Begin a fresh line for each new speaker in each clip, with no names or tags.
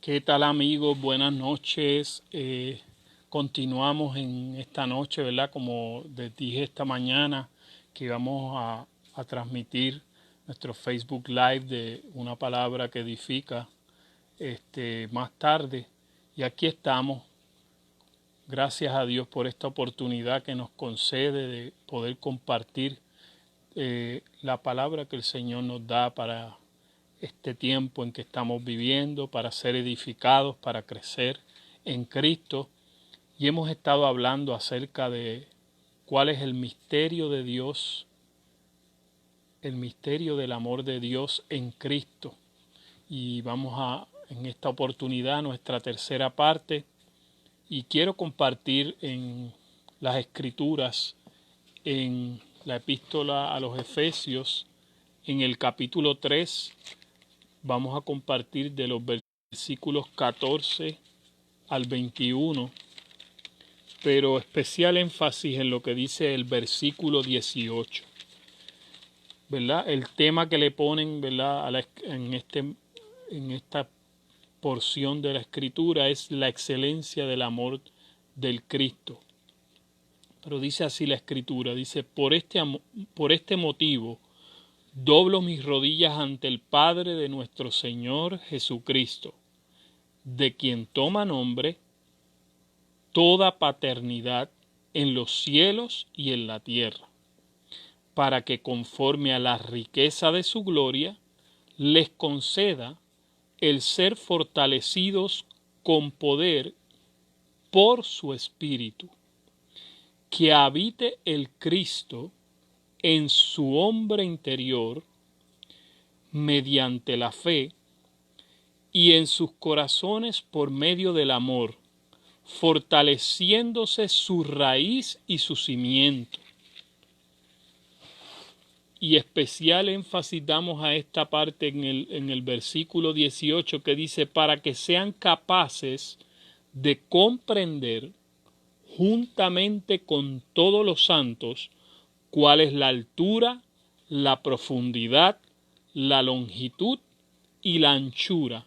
¿Qué tal, amigos? Buenas noches. Continuamos en esta noche, ¿verdad? Como les dije esta mañana, que vamos a transmitir nuestro Facebook Live de una palabra que edifica más tarde. Y aquí estamos. Gracias a Dios por esta oportunidad que nos concede de poder compartir la palabra que el Señor nos da para este tiempo en que estamos viviendo, para ser edificados, para crecer en Cristo. Y hemos estado hablando acerca de cuál es el misterio de Dios, el misterio del amor de Dios en Cristo. Y vamos en esta oportunidad, nuestra tercera parte, y quiero compartir en las Escrituras, en la epístola a los Efesios, en el capítulo 3, vamos a compartir de los versículos 14 al 21, pero especial énfasis en lo que dice el versículo 18, ¿verdad? El tema que le ponen, ¿verdad? en esta porción de la Escritura es la excelencia del amor del Cristo. Pero dice así la Escritura, dice, por este motivo doblo mis rodillas ante el Padre de nuestro Señor Jesucristo, de quien toma nombre toda paternidad en los cielos y en la tierra, para que conforme a la riqueza de su gloria les conceda el ser fortalecidos con poder por su Espíritu, que habite el Cristo en su hombre interior mediante la fe y en sus corazones por medio del amor, fortaleciéndose su raíz y su cimiento. Y especial énfasis damos a esta parte en el versículo 18 que dice, para que sean capaces de comprender juntamente con todos los santos cuál es la altura, la profundidad, la longitud y la anchura,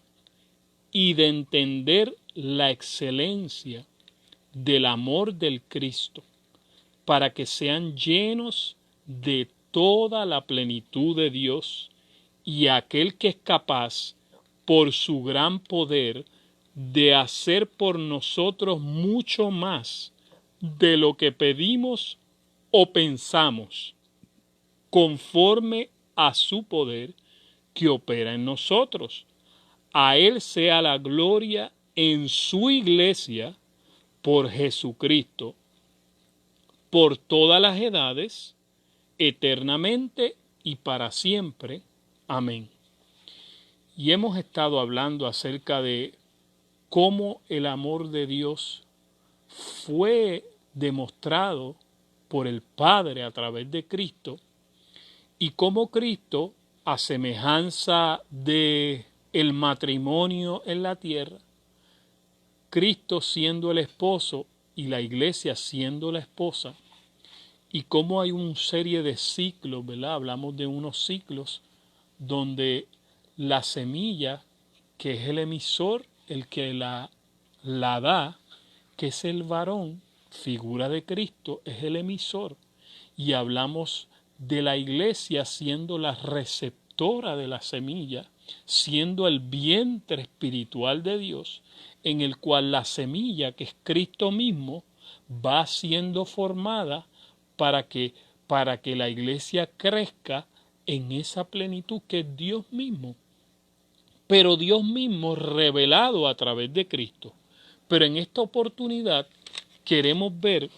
y de entender la excelencia del amor del Cristo, para que sean llenos de toda la plenitud de Dios, y aquel que es capaz, por su gran poder, de hacer por nosotros mucho más de lo que pedimos o pensamos, conforme a su poder que opera en nosotros. A Él sea la gloria en su iglesia por Jesucristo, por todas las edades, eternamente y para siempre. Amén. Y hemos estado hablando acerca de cómo el amor de Dios fue demostrado por el Padre a través de Cristo, y cómo Cristo, a semejanza de el matrimonio en la tierra, Cristo siendo el esposo y la iglesia siendo la esposa, y cómo hay una serie de ciclos, ¿verdad? Hablamos de unos ciclos donde la semilla, que es el emisor, el que la da, que es el varón, figura de Cristo, es el emisor. Y hablamos de la iglesia siendo la receptora de la semilla, siendo el vientre espiritual de Dios, en el cual la semilla, que es Cristo mismo, va siendo formada para que la iglesia crezca en esa plenitud que es Dios mismo. Pero Dios mismo revelado a través de Cristo. Pero en esta oportunidad queremos ver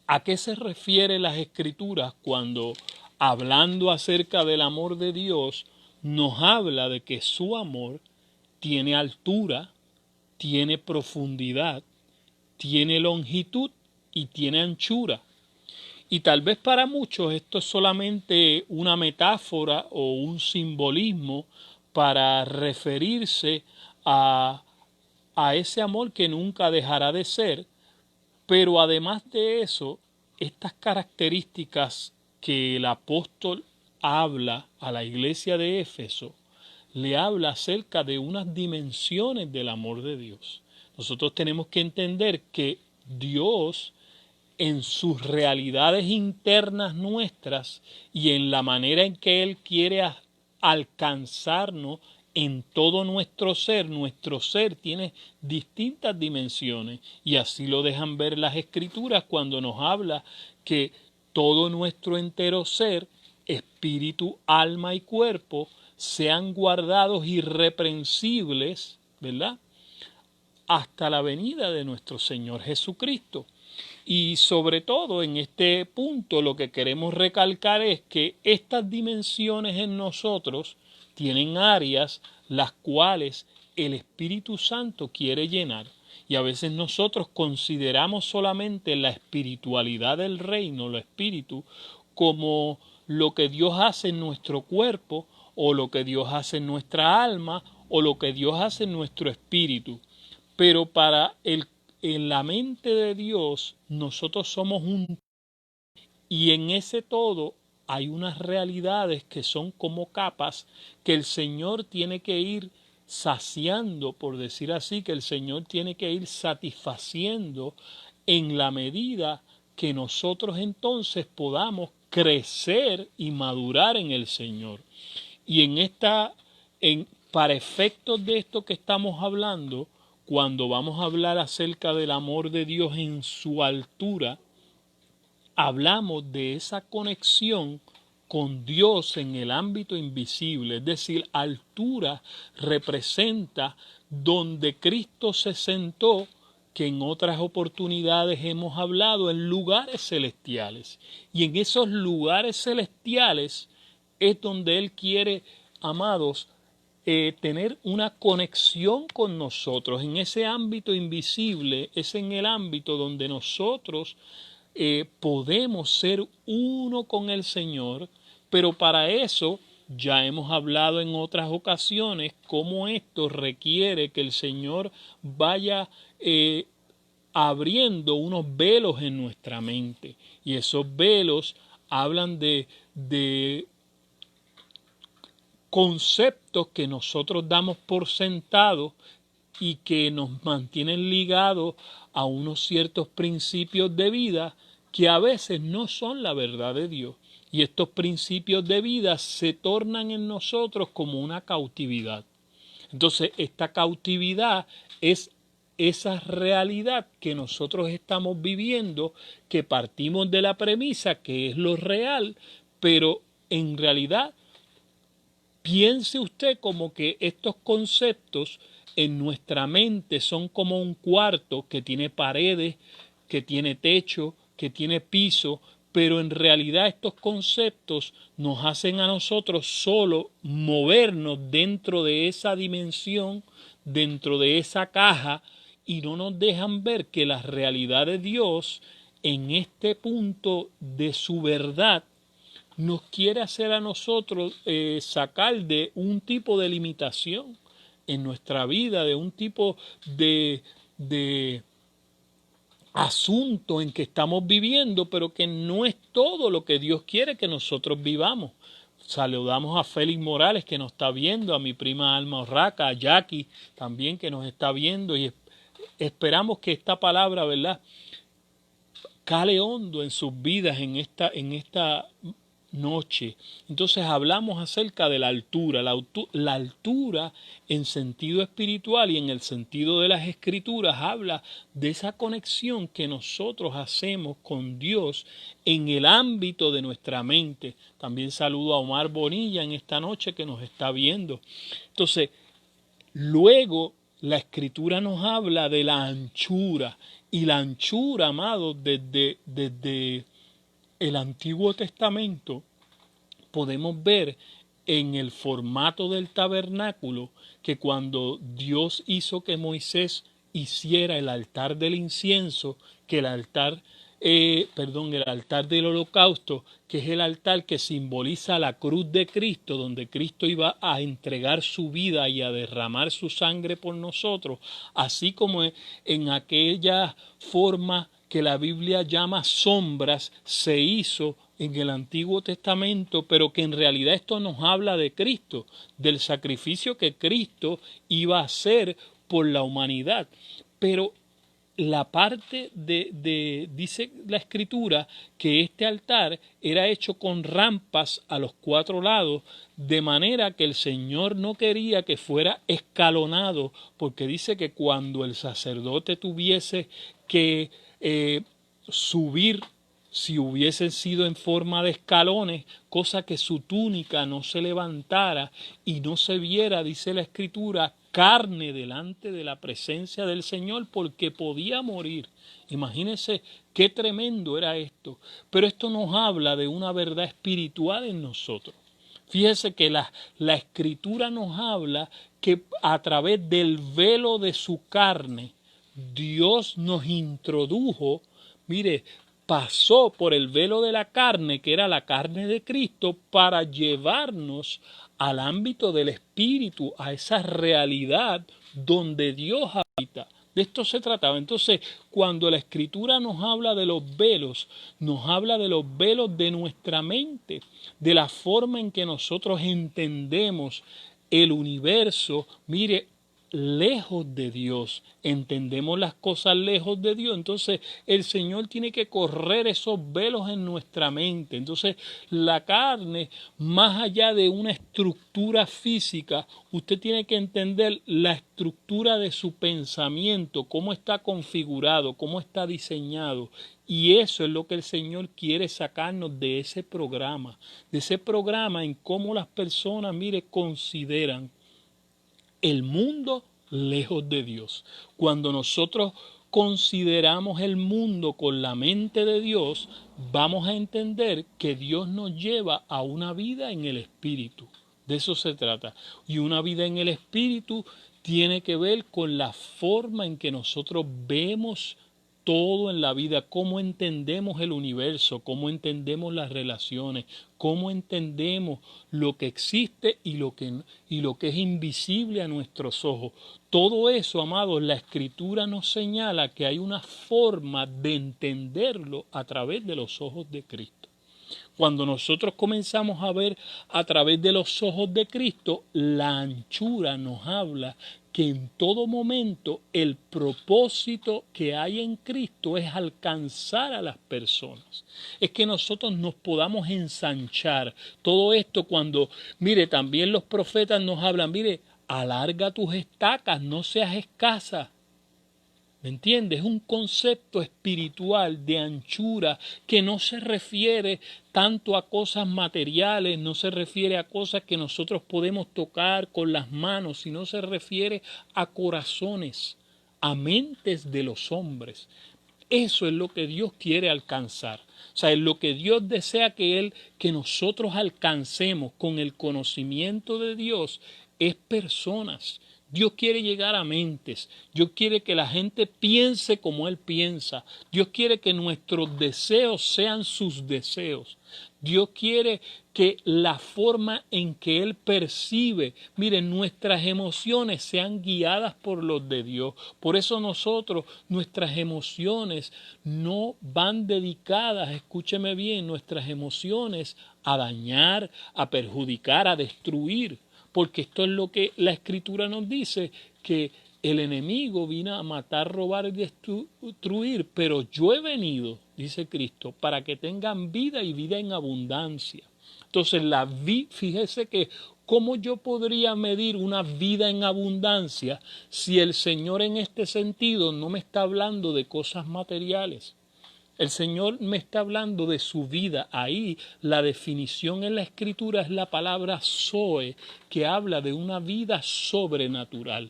a qué se refiere las Escrituras cuando, hablando acerca del amor de Dios, nos habla de que su amor tiene altura, tiene profundidad, tiene longitud y tiene anchura. Y tal vez para muchos esto es solamente una metáfora o un simbolismo para referirse a ese amor que nunca dejará de ser, pero además de eso, estas características que el apóstol habla a la iglesia de Éfeso, le habla acerca de unas dimensiones del amor de Dios. Nosotros tenemos que entender que Dios, en sus realidades internas nuestras y en la manera en que Él quiere alcanzarnos en todo nuestro ser tiene distintas dimensiones, y así lo dejan ver las Escrituras cuando nos habla que todo nuestro entero ser, espíritu, alma y cuerpo, sean guardados irreprensibles, ¿verdad?, hasta la venida de nuestro Señor Jesucristo. Y sobre todo en este punto lo que queremos recalcar es que estas dimensiones en nosotros tienen áreas las cuales el Espíritu Santo quiere llenar. Y a veces nosotros consideramos solamente la espiritualidad del reino, lo espíritu, como lo que Dios hace en nuestro cuerpo, o lo que Dios hace en nuestra alma, o lo que Dios hace en nuestro espíritu. Pero en la mente de Dios nosotros somos un, y en ese todo hay unas realidades que son como capas que el Señor tiene que ir saciando, por decir así, que el Señor tiene que ir satisfaciendo en la medida que nosotros entonces podamos crecer y madurar en el Señor. Y para efectos de esto que estamos hablando, cuando vamos a hablar acerca del amor de Dios en su altura, hablamos de esa conexión con Dios en el ámbito invisible. Es decir, altura representa donde Cristo se sentó, que en otras oportunidades hemos hablado, en lugares celestiales. Y en esos lugares celestiales es donde Él quiere, amados, tener una conexión con nosotros. En ese ámbito invisible es en el ámbito donde nosotros podemos ser uno con el Señor, pero para eso ya hemos hablado en otras ocasiones cómo esto requiere que el Señor vaya abriendo unos velos en nuestra mente, y esos velos hablan de conceptos que nosotros damos por sentado y que nos mantienen ligados a unos ciertos principios de vida que a veces no son la verdad de Dios. Y estos principios de vida se tornan en nosotros como una cautividad. Entonces, esta cautividad es esa realidad que nosotros estamos viviendo, que partimos de la premisa que es lo real, pero en realidad piense usted como que estos conceptos en nuestra mente son como un cuarto que tiene paredes, que tiene techo, que tiene piso, pero en realidad estos conceptos nos hacen a nosotros solo movernos dentro de esa dimensión, dentro de esa caja, y no nos dejan ver que la realidad de Dios en este punto de su verdad nos quiere hacer a nosotros sacar de un tipo de limitación en nuestra vida, de un tipo de asunto en que estamos viviendo, pero que no es todo lo que Dios quiere que nosotros vivamos. Saludamos a Félix Morales, que nos está viendo, a mi prima Alma Orraca, a Jackie también, que nos está viendo, y esperamos que esta palabra, ¿verdad?, cale hondo en sus vidas en esta noche. Entonces hablamos acerca de la altura en sentido espiritual, y en el sentido de las Escrituras habla de esa conexión que nosotros hacemos con Dios en el ámbito de nuestra mente. También saludo a Omar Bonilla en esta noche, que nos está viendo. Entonces, luego la Escritura nos habla de la anchura, y la anchura, amados, desde el Antiguo Testamento podemos ver en el formato del tabernáculo que cuando Dios hizo que Moisés hiciera el altar del incienso, que el altar del holocausto, que es el altar que simboliza la cruz de Cristo, donde Cristo iba a entregar su vida y a derramar su sangre por nosotros, así como en aquella forma que la Biblia llama sombras, se hizo en el Antiguo Testamento, pero que en realidad esto nos habla de Cristo, del sacrificio que Cristo iba a hacer por la humanidad. Pero la parte dice la Escritura que este altar era hecho con rampas a los 4 lados, de manera que el Señor no quería que fuera escalonado, porque dice que cuando el sacerdote tuviese que subir, si hubiesen sido en forma de escalones, cosa que su túnica no se levantara y no se viera, dice la Escritura, carne delante de la presencia del Señor, porque podía morir. Imagínense qué tremendo era esto. Pero esto nos habla de una verdad espiritual en nosotros. Fíjese que la Escritura nos habla que a través del velo de su carne, Dios nos introdujo, mire, pasó por el velo de la carne, que era la carne de Cristo, para llevarnos al ámbito del Espíritu, a esa realidad donde Dios habita. De esto se trataba. Entonces, cuando la Escritura nos habla de los velos, nos habla de los velos de nuestra mente, de la forma en que nosotros entendemos el universo. Mire, lejos de Dios, entendemos las cosas lejos de Dios, entonces el Señor tiene que correr esos velos en nuestra mente. Entonces la carne, más allá de una estructura física, usted tiene que entender la estructura de su pensamiento, cómo está configurado, cómo está diseñado. Y eso es lo que el Señor quiere sacarnos de ese programa en cómo las personas, mire, consideran el mundo lejos de Dios. Cuando nosotros consideramos el mundo con la mente de Dios, vamos a entender que Dios nos lleva a una vida en el Espíritu. De eso se trata. Y una vida en el Espíritu tiene que ver con la forma en que nosotros vemos todo en la vida, cómo entendemos el universo, cómo entendemos las relaciones, cómo entendemos lo que existe y lo que es invisible a nuestros ojos. Todo eso, amados, la Escritura nos señala que hay una forma de entenderlo a través de los ojos de Cristo. Cuando nosotros comenzamos a ver a través de los ojos de Cristo, la anchura nos habla que en todo momento el propósito que hay en Cristo es alcanzar a las personas. Es que nosotros nos podamos ensanchar. Todo esto cuando, mire, también los profetas nos hablan, mire, alarga tus estacas, no seas escasa. ¿Me entiendes? Es un concepto espiritual de anchura que no se refiere tanto a cosas materiales, no se refiere a cosas que nosotros podemos tocar con las manos, sino se refiere a corazones, a mentes de los hombres. Eso es lo que Dios quiere alcanzar. O sea, es lo que Dios desea que nosotros alcancemos con el conocimiento de Dios, es personas. Dios quiere llegar a mentes. Dios quiere que la gente piense como Él piensa. Dios quiere que nuestros deseos sean sus deseos. Dios quiere que la forma en que Él percibe, miren, nuestras emociones sean guiadas por los de Dios. Por eso nuestras emociones no van dedicadas, escúcheme bien, nuestras emociones a dañar, a perjudicar, a destruir. Porque esto es lo que la Escritura nos dice, que el enemigo vino a matar, robar y destruir, pero yo he venido, dice Cristo, para que tengan vida y vida en abundancia. Entonces, fíjese que ¿cómo yo podría medir una vida en abundancia si el Señor en este sentido no me está hablando de cosas materiales? El Señor me está hablando de su vida. Ahí la definición en la Escritura es la palabra zoe, que habla de una vida sobrenatural.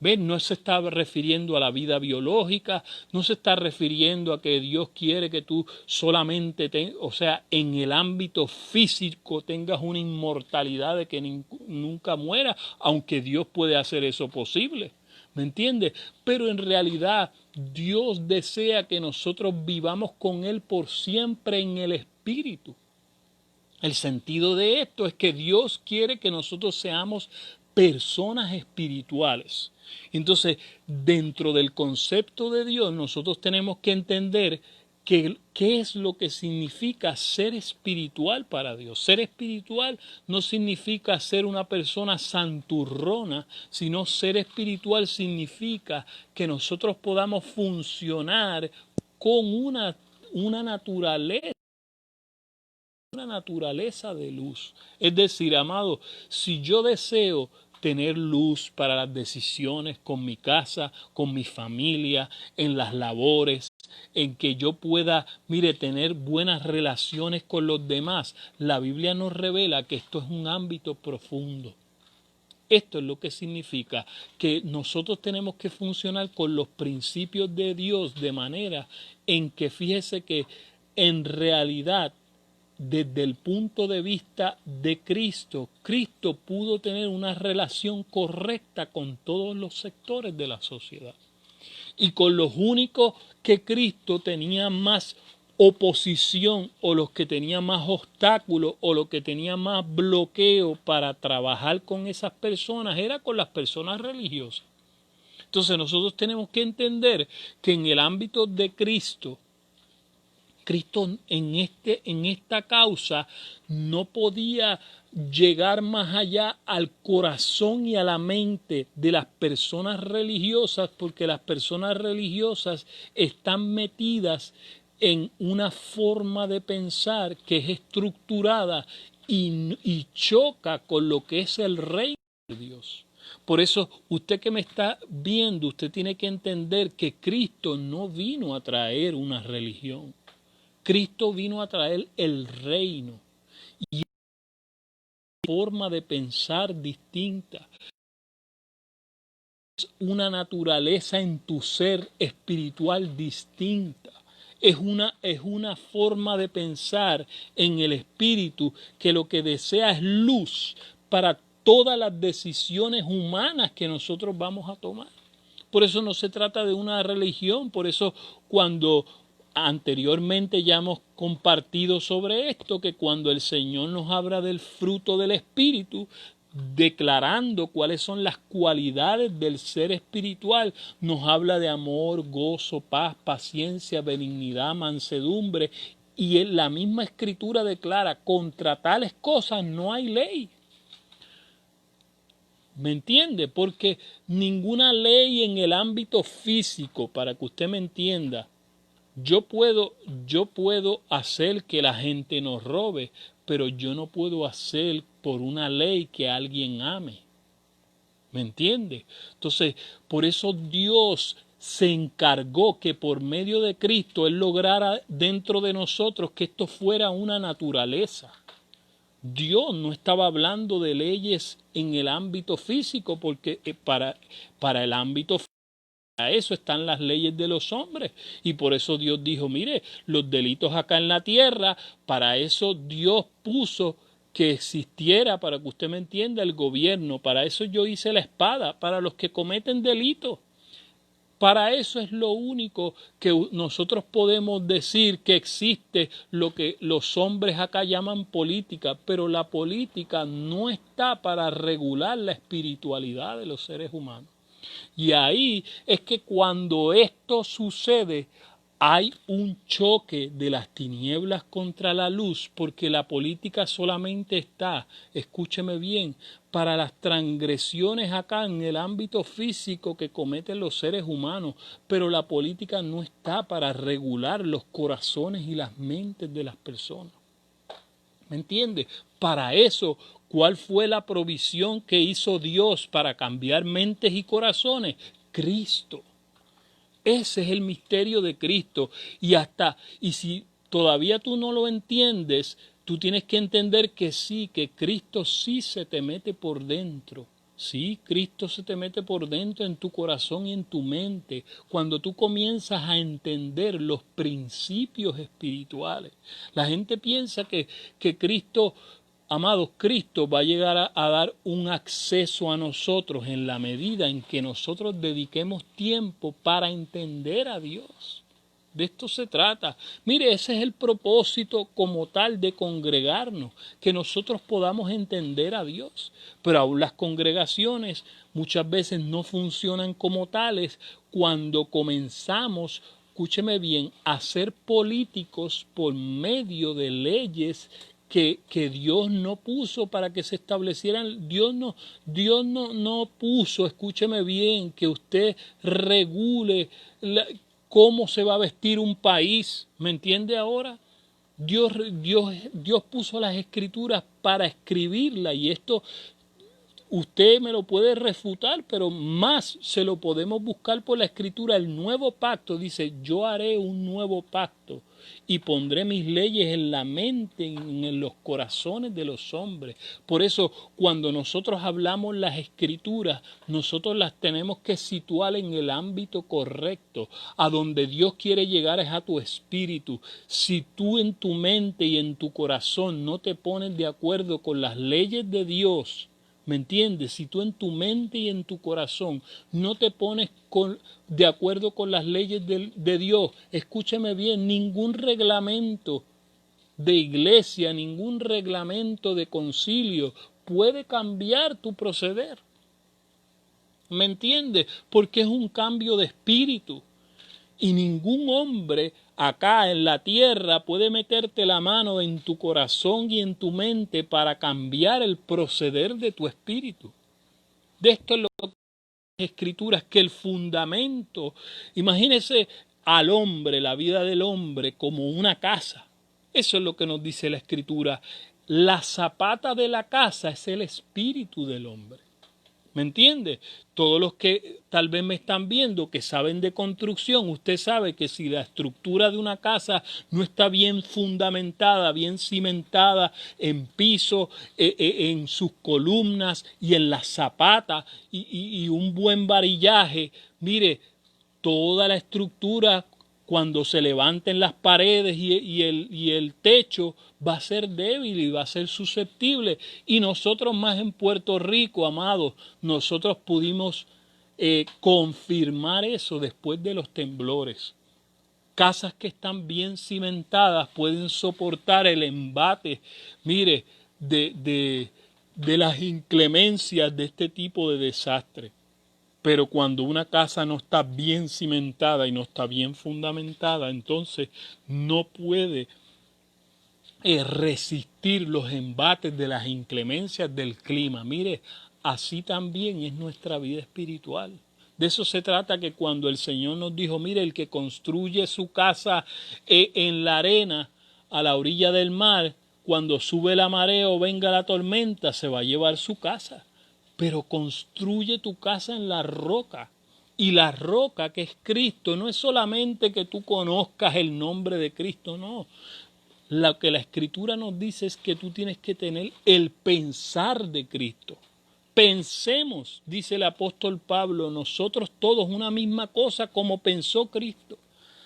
¿Ven? No se está refiriendo a la vida biológica, no se está refiriendo a que Dios quiere que tú solamente, en el ámbito físico tengas una inmortalidad de que nunca mueras, aunque Dios puede hacer eso posible. ¿Me entiendes? Pero en realidad Dios desea que nosotros vivamos con Él por siempre en el Espíritu. El sentido de esto es que Dios quiere que nosotros seamos personas espirituales. Entonces, dentro del concepto de Dios, nosotros tenemos que entender ¿Qué es lo que significa ser espiritual para Dios? Ser espiritual no significa ser una persona santurrona, sino ser espiritual significa que nosotros podamos funcionar con una naturaleza de luz. Es decir, amado, si yo deseo tener luz para las decisiones con mi casa, con mi familia, en las labores, en que yo pueda, mire, tener buenas relaciones con los demás, la Biblia nos revela que esto es un ámbito profundo. Esto es lo que significa que nosotros tenemos que funcionar con los principios de Dios de manera en que fíjese que en realidad desde el punto de vista de Cristo, Cristo pudo tener una relación correcta con todos los sectores de la sociedad. Y con los únicos que Cristo tenía más oposición o los que tenían más obstáculos o los que tenían más bloqueo para trabajar con esas personas era con las personas religiosas. Entonces nosotros tenemos que entender que en el ámbito de Cristo en esta causa no podía llegar más allá al corazón y a la mente de las personas religiosas, porque las personas religiosas están metidas en una forma de pensar que es estructurada y choca con lo que es el reino de Dios. Por eso, usted que me está viendo, usted tiene que entender que Cristo no vino a traer una religión. Cristo vino a traer el reino y forma de pensar distinta. Es una naturaleza en tu ser espiritual distinta. Es una forma de pensar en el espíritu que lo que desea es luz para todas las decisiones humanas que nosotros vamos a tomar. Por eso no se trata de una religión, por eso cuando anteriormente ya hemos compartido sobre esto, que cuando el Señor nos habla del fruto del Espíritu, declarando cuáles son las cualidades del ser espiritual, nos habla de amor, gozo, paz, paciencia, benignidad, mansedumbre, y en la misma Escritura declara, contra tales cosas no hay ley. ¿Me entiende? Porque ninguna ley en el ámbito físico, para que usted me entienda, yo puedo hacer que la gente nos robe, pero yo no puedo hacer por una ley que alguien ame. ¿Me entiende? Entonces, por eso Dios se encargó que por medio de Cristo Él lograra dentro de nosotros que esto fuera una naturaleza. Dios no estaba hablando de leyes en el ámbito físico, porque para el ámbito físico, para eso están las leyes de los hombres. Y por eso Dios dijo, mire, los delitos acá en la tierra, para eso Dios puso que existiera, para que usted me entienda, el gobierno. Para eso yo hice la espada, para los que cometen delitos. Para eso es lo único que nosotros podemos decir que existe lo que los hombres acá llaman política, pero la política no está para regular la espiritualidad de los seres humanos. Y ahí es que cuando esto sucede, hay un choque de las tinieblas contra la luz, porque la política solamente está, escúcheme bien, para las transgresiones acá en el ámbito físico que cometen los seres humanos, pero la política no está para regular los corazones y las mentes de las personas. ¿Me entiende? Para eso, ¿cuál fue la provisión que hizo Dios para cambiar mentes y corazones? Cristo. Ese es el misterio de Cristo. Y si todavía tú no lo entiendes, tú tienes que entender que sí, que Cristo sí se te mete por dentro. Sí, Cristo se te mete por dentro en tu corazón y en tu mente cuando tú comienzas a entender los principios espirituales. La gente piensa que Cristo, amados, Cristo va a llegar a dar un acceso a nosotros en la medida en que nosotros dediquemos tiempo para entender a Dios. De esto se trata. Mire, ese es el propósito como tal de congregarnos, que nosotros podamos entender a Dios. Pero aún las congregaciones muchas veces no funcionan como tales cuando comenzamos escúcheme bien, a ser políticos por medio de leyes que Dios no puso para que se establecieran. Dios no puso, escúcheme bien, que usted regule cómo se va a vestir un país. ¿Me entiende ahora? Dios puso las escrituras para escribirla, y esto usted me lo puede refutar, pero más se lo podemos buscar por la escritura. El nuevo pacto dice: yo haré un nuevo pacto y pondré mis leyes en la mente, en los corazones de los hombres. Por eso, cuando nosotros hablamos las escrituras, nosotros las tenemos que situar en el ámbito correcto. A donde Dios quiere llegar es a tu espíritu. Si tú en tu mente y en tu corazón no te pones de acuerdo con las leyes de Dios, ¿me entiendes? Si tú en tu mente y en tu corazón no te pones de acuerdo con las leyes de Dios, escúchame bien, ningún reglamento de iglesia, ningún reglamento de concilio puede cambiar tu proceder. ¿Me entiendes? Porque es un cambio de espíritu. Y ningún hombre acá en la tierra puede meterte la mano en tu corazón y en tu mente para cambiar el proceder de tu espíritu. De esto es lo que las escrituras, que el fundamento, imagínese al hombre, la vida del hombre como una casa. Eso es lo que nos dice la escritura. La zapata de la casa es el espíritu del hombre. ¿Me entiende? Todos los que tal vez me están viendo, que saben de construcción, usted sabe que si la estructura de una casa no está bien fundamentada, bien cimentada en piso, en sus columnas y en las zapatas y un buen varillaje, mire, toda la estructura, cuando se levanten las paredes y el techo, va a ser débil y va a ser susceptible. Y nosotros más en Puerto Rico, amados, nosotros pudimos confirmar eso después de los temblores. Casas que están bien cimentadas pueden soportar el embate, mire, de las inclemencias de este tipo de desastre. Pero cuando una casa no está bien cimentada y no está bien fundamentada, entonces no puede resistir los embates de las inclemencias del clima. Mire, así también es nuestra vida espiritual. De eso se trata, que cuando el Señor nos dijo: mire, el que construye su casa en la arena, a la orilla del mar, cuando sube la marea o venga la tormenta, se va a llevar su casa. Pero construye tu casa en la roca. Y la roca, que es Cristo, no es solamente que tú conozcas el nombre de Cristo, no. Lo que la Escritura nos dice es que tú tienes que tener el pensar de Cristo. Pensemos, dice el apóstol Pablo, nosotros todos una misma cosa como pensó Cristo.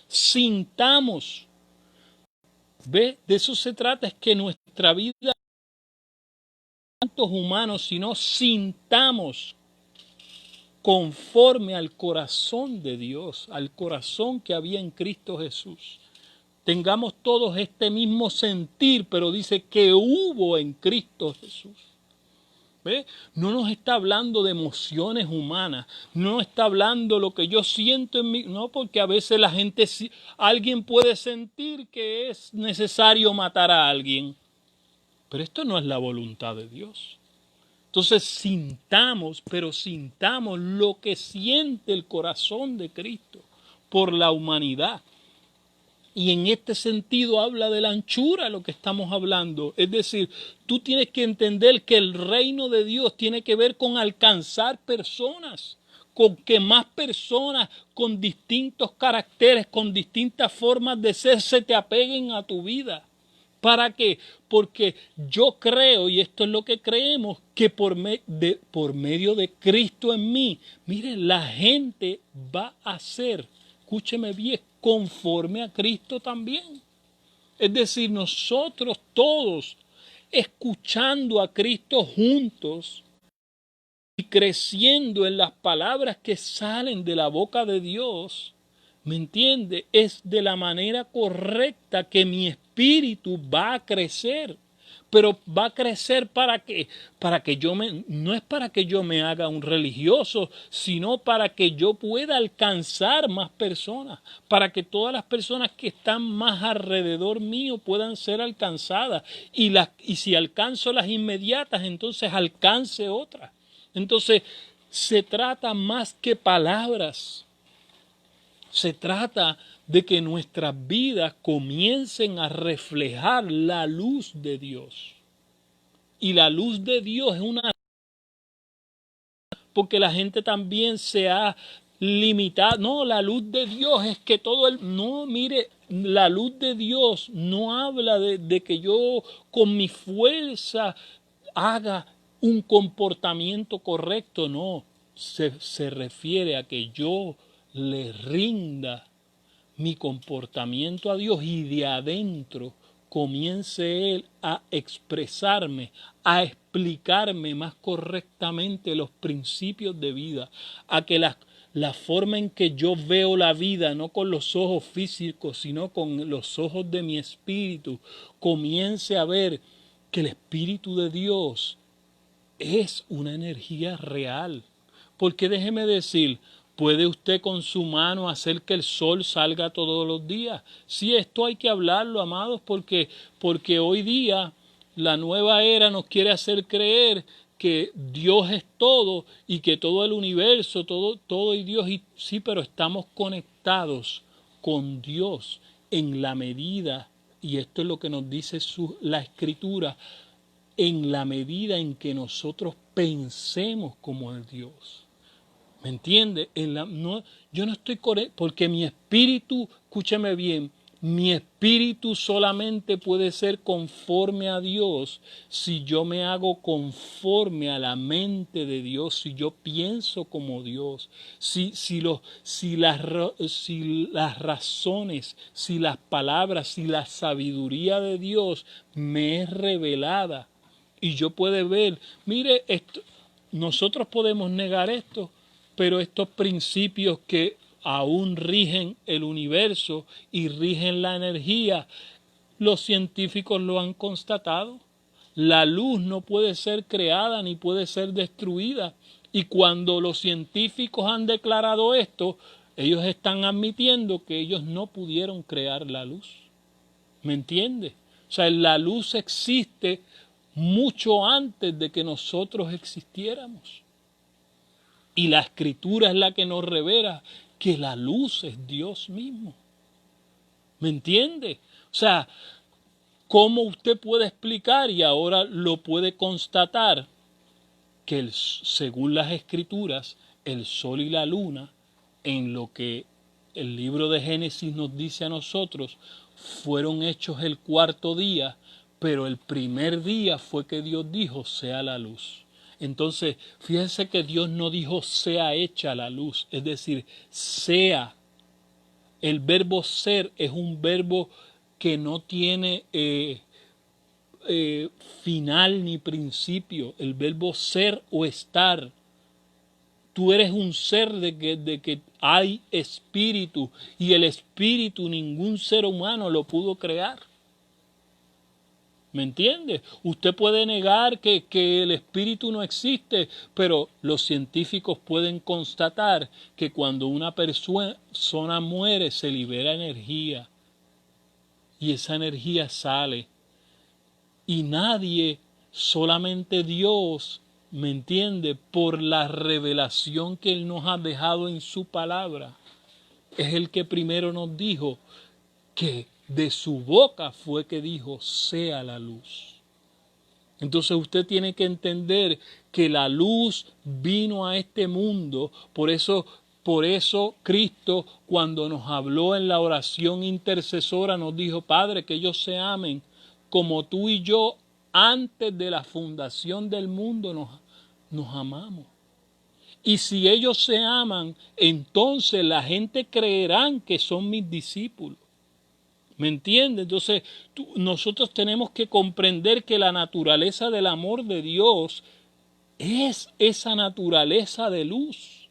Sintamos. ¿Ve? De eso se trata, es que nuestra vida humanos, sino sintamos conforme al corazón de Dios, al corazón que había en Cristo Jesús. Tengamos todos este mismo sentir, pero dice que hubo en Cristo Jesús. ¿Ve? No nos está hablando de emociones humanas, no está hablando lo que yo siento en mí, no, porque a veces la gente, alguien puede sentir que es necesario matar a alguien. Pero esto no es la voluntad de Dios. Entonces sintamos, pero sintamos lo que siente el corazón de Cristo por la humanidad. Y en este sentido habla de la anchura lo que estamos hablando. Es decir, tú tienes que entender que el reino de Dios tiene que ver con alcanzar personas, con que más personas con distintos caracteres, con distintas formas de ser, se te apeguen a tu vida. ¿Para qué? Porque yo creo, y esto es lo que creemos, que por medio de Cristo en mí, miren, la gente va a ser, escúcheme bien, conforme a Cristo también. Es decir, nosotros todos, escuchando a Cristo juntos y creciendo en las palabras que salen de la boca de Dios, ¿me entiende? Es de la manera correcta que mi espíritu va a crecer. pero va a crecer para que yo no es para que yo me haga un religioso, sino para que yo pueda alcanzar más personas, para que todas las personas que están más alrededor mío puedan ser alcanzadas. Y si alcanzo las inmediatas, entonces alcance otras. Entonces, se trata más que palabras. Se trata de que nuestras vidas comiencen a reflejar la luz de Dios. Y la luz de Dios es una... Porque la gente también se ha limitado. No, la luz de Dios es que todo el... No, mire, la luz de Dios no habla de que yo con mi fuerza haga un comportamiento correcto. No, se refiere a que yo le rinda mi comportamiento a Dios y de adentro comience Él a expresarme, a explicarme más correctamente los principios de vida, a que la forma en que yo veo la vida, no con los ojos físicos, sino con los ojos de mi espíritu, comience a ver que el Espíritu de Dios es una energía real. Porque déjeme decir, ¿puede usted con su mano hacer que el sol salga todos los días? Sí, esto hay que hablarlo, amados, porque hoy día la nueva era nos quiere hacer creer que Dios es todo y que todo el universo, todo y Dios, y sí, pero estamos conectados con Dios en la medida, y esto es lo que nos dice la Escritura, en la medida en que nosotros pensemos como el Dios. ¿Me entiende? No, yo no estoy porque mi espíritu, escúchame bien, mi espíritu solamente puede ser conforme a Dios si yo me hago conforme a la mente de Dios, si yo pienso como Dios, si las razones, si las palabras, si la sabiduría de Dios me es revelada y yo puedo ver, mire, esto, nosotros podemos negar esto, pero estos principios que aún rigen el universo y rigen la energía, los científicos lo han constatado. La luz no puede ser creada ni puede ser destruida. Y cuando los científicos han declarado esto, ellos están admitiendo que ellos no pudieron crear la luz. ¿Me entiende? O sea, la luz existe mucho antes de que nosotros existiéramos. Y la Escritura es la que nos revela que la luz es Dios mismo. ¿Me entiende? O sea, ¿cómo usted puede explicar y ahora lo puede constatar que según las Escrituras, el sol y la luna, en lo que el libro de Génesis nos dice a nosotros, fueron hechos el cuarto día, pero el primer día fue que Dios dijo, sea la luz? Entonces, fíjense que Dios no dijo sea hecha la luz, es decir, sea. El verbo ser es un verbo que no tiene final ni principio. El verbo ser o estar. Tú eres un ser de que hay espíritu y el espíritu ningún ser humano lo pudo crear. ¿Me entiende? Usted puede negar que el espíritu no existe, pero los científicos pueden constatar que cuando una persona muere se libera energía y esa energía sale. Y nadie, solamente Dios, ¿me entiende? Por la revelación que Él nos ha dejado en su palabra, es el que primero nos dijo que de su boca fue que dijo, sea la luz. Entonces usted tiene que entender que la luz vino a este mundo, por eso Cristo cuando nos habló en la oración intercesora nos dijo, Padre, que ellos se amen como tú y yo antes de la fundación del mundo nos amamos. Y si ellos se aman, entonces la gente creerá que son mis discípulos. ¿Me entiendes? Entonces, nosotros tenemos que comprender que la naturaleza del amor de Dios es esa naturaleza de luz.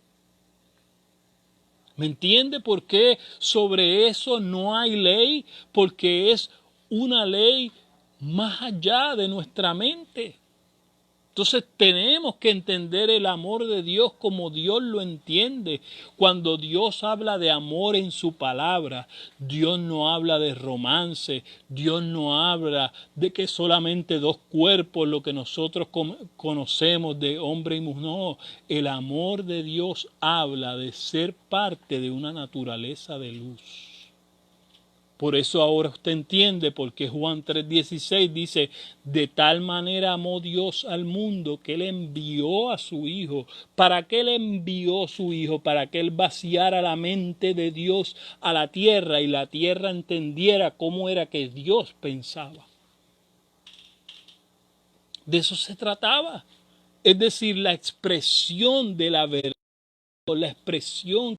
¿Me entiende por qué sobre eso no hay ley? Porque es una ley más allá de nuestra mente. Entonces tenemos que entender el amor de Dios como Dios lo entiende. Cuando Dios habla de amor en su palabra, Dios no habla de romance, Dios no habla de que solamente dos cuerpos, lo que nosotros conocemos de hombre y mujer. No, el amor de Dios habla de ser parte de una naturaleza de luz. Por eso ahora usted entiende por qué Juan 3:16 dice, de tal manera amó Dios al mundo que Él envió a su Hijo. ¿Para qué Él envió a su Hijo? Para que Él vaciara la mente de Dios a la tierra y la tierra entendiera cómo era que Dios pensaba. De eso se trataba. Es decir, la expresión de la verdad, la expresión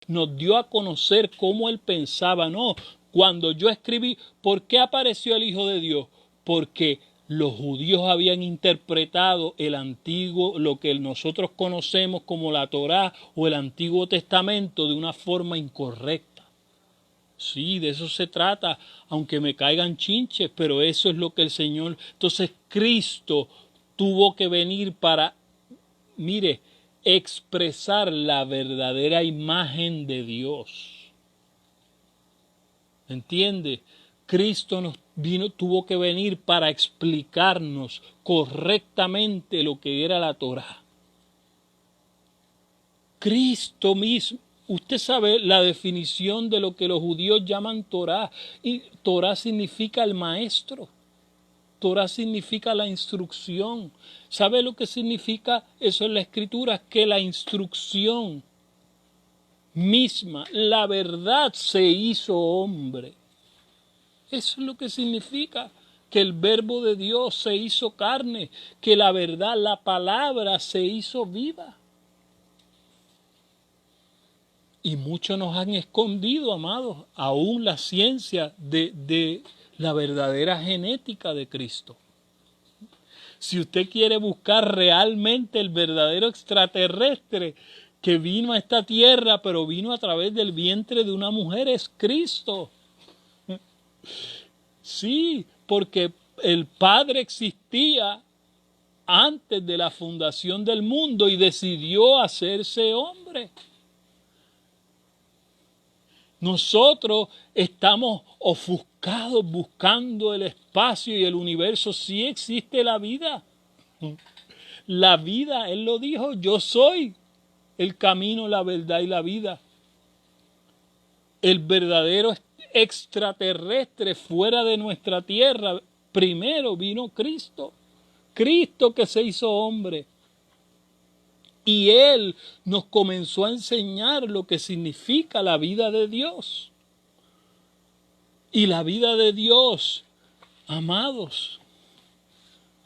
nos dio a conocer cómo él pensaba. No, cuando yo escribí, ¿por qué apareció el Hijo de Dios? Porque los judíos habían interpretado el antiguo, lo que nosotros conocemos como la Torá o el Antiguo Testamento de una forma incorrecta. Sí, de eso se trata, aunque me caigan chinches, pero eso es lo que el Señor... Entonces Cristo tuvo que venir para, mire, expresar la verdadera imagen de Dios. ¿Entiende? Cristo tuvo que venir para explicarnos correctamente lo que era la Torá. Cristo mismo. Usted sabe la definición de lo que los judíos llaman Torá. Y Torá significa el maestro. Torá significa la instrucción. ¿Sabe lo que significa eso en la Escritura? Que la instrucción misma, la verdad se hizo hombre. Eso es lo que significa que el verbo de Dios se hizo carne, que la verdad, la palabra se hizo viva. Y muchos nos han escondido, amados, aún la ciencia de la verdadera genética de Cristo. Si usted quiere buscar realmente el verdadero extraterrestre que vino a esta tierra, pero vino a través del vientre de una mujer, es Cristo. Sí, porque el Padre existía antes de la fundación del mundo y decidió hacerse hombre. Nosotros estamos ofuscados buscando el espacio y el universo. Sí existe la vida. La vida, Él lo dijo, yo soy el camino, la verdad y la vida. El verdadero extraterrestre fuera de nuestra tierra, primero vino Cristo. Cristo que se hizo hombre. Y Él nos comenzó a enseñar lo que significa la vida de Dios. Y la vida de Dios, amados,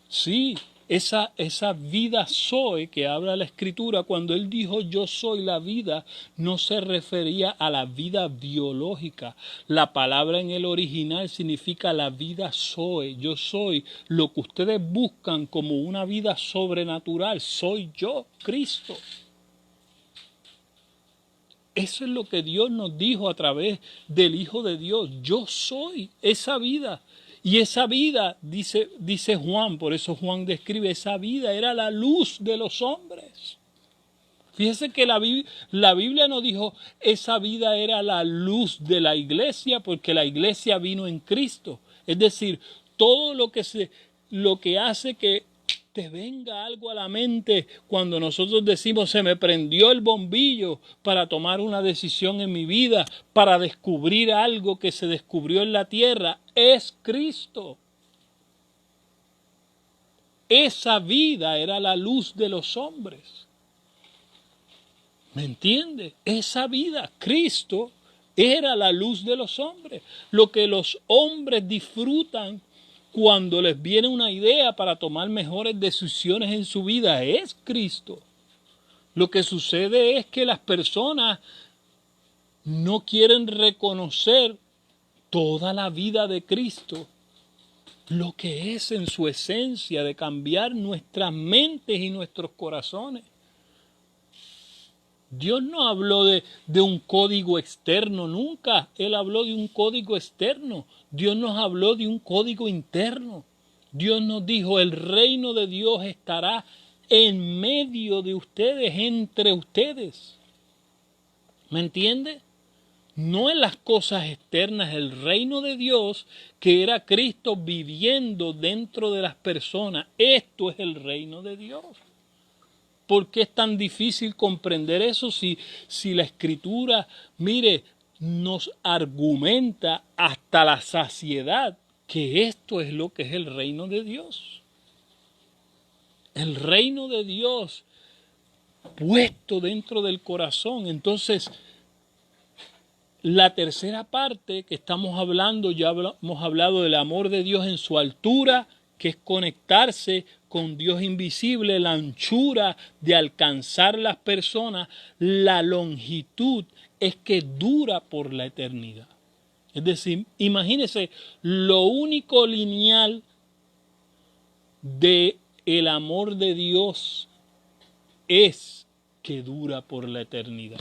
sí, esa vida soy que habla la Escritura, cuando Él dijo yo soy la vida, no se refería a la vida biológica. La palabra en el original significa la vida soy. Yo soy lo que ustedes buscan como una vida sobrenatural. Soy yo, Cristo. Eso es lo que Dios nos dijo a través del Hijo de Dios. Yo soy esa vida. Y esa vida, dice Juan, por eso Juan describe, esa vida era la luz de los hombres. Fíjese que la Biblia no dijo esa vida era la luz de la iglesia, porque la iglesia vino en Cristo. Es decir, todo lo que hace que te venga algo a la mente cuando nosotros decimos se me prendió el bombillo para tomar una decisión en mi vida, para descubrir algo que se descubrió en la tierra, es Cristo. Esa vida era la luz de los hombres. ¿Me entiende? Esa vida, Cristo, era la luz de los hombres. Lo que los hombres disfrutan cuando les viene una idea para tomar mejores decisiones en su vida es Cristo. Lo que sucede es que las personas no quieren reconocer toda la vida de Cristo, lo que es en su esencia de cambiar nuestras mentes y nuestros corazones. Dios no habló de un código externo nunca. Él habló de un código externo. Dios nos habló de un código interno. Dios nos dijo, el reino de Dios estará en medio de ustedes, entre ustedes. ¿Me entiende? No en las cosas externas, el reino de Dios, que era Cristo viviendo dentro de las personas. Esto es el reino de Dios. ¿Por qué es tan difícil comprender eso si la Escritura, mire, nos argumenta hasta la saciedad que esto es lo que es el reino de Dios? El reino de Dios puesto dentro del corazón. Entonces, la tercera parte que estamos hablando, ya hemos hablado del amor de Dios en su altura, que es conectarse con Dios invisible, la anchura de alcanzar las personas, la longitud es que dura por la eternidad. Es decir, imagínense, lo único lineal de el amor de Dios es que dura por la eternidad.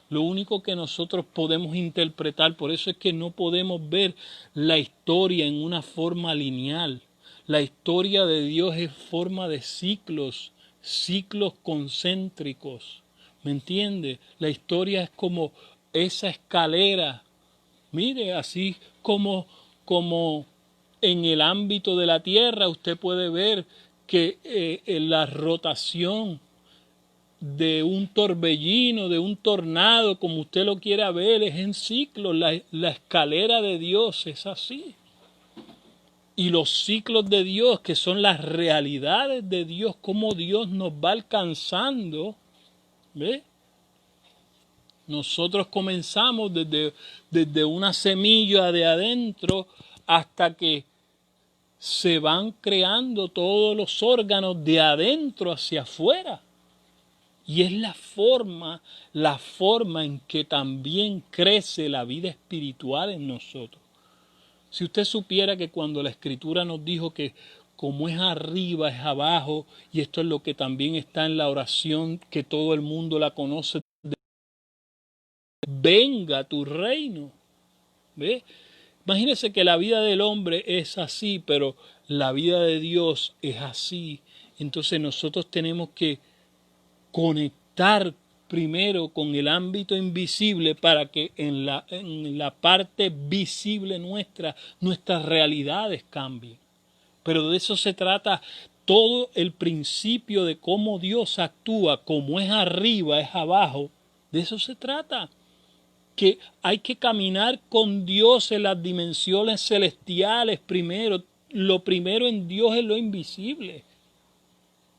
Lo único que nosotros podemos interpretar, por eso es que no podemos ver la historia en una forma lineal. La historia de Dios es forma de ciclos, ciclos concéntricos. ¿Me entiende? La historia es como esa escalera. Mire, así como en el ámbito de la Tierra usted puede ver que la rotación de un torbellino, de un tornado, como usted lo quiera ver, es en ciclos. La escalera de Dios es así. Y los ciclos de Dios, que son las realidades de Dios, cómo Dios nos va alcanzando, ¿ve? Nosotros comenzamos desde una semilla de adentro hasta que se van creando todos los órganos de adentro hacia afuera. Y es la forma en que también crece la vida espiritual en nosotros. Si usted supiera que cuando la Escritura nos dijo que como es arriba, es abajo, y esto es lo que también está en la oración que todo el mundo la conoce, venga tu reino. ¿Ve? Imagínese que la vida del hombre es así, pero la vida de Dios es así. Entonces nosotros tenemos que conectar primero con el ámbito invisible para que en la parte visible nuestras realidades cambien. Pero de eso se trata todo el principio de cómo Dios actúa, como es arriba, es abajo. De eso se trata. Que hay que caminar con Dios en las dimensiones celestiales primero. Lo primero en Dios es lo invisible.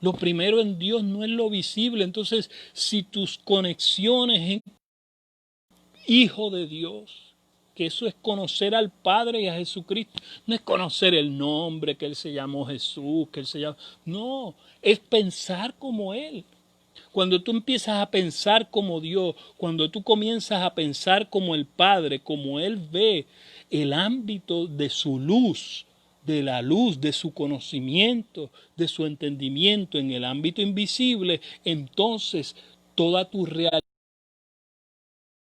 Lo primero en Dios no es lo visible. Entonces, si tus conexiones en Hijo de Dios, que eso es conocer al Padre y a Jesucristo, no es conocer el nombre, que Él se llamó Jesús, que Él se llama... No, es pensar como Él. Cuando tú empiezas a pensar como Dios, cuando tú comienzas a pensar como el Padre, como Él ve el ámbito de su luz, de la luz, de su conocimiento, de su entendimiento en el ámbito invisible, entonces toda tu realidad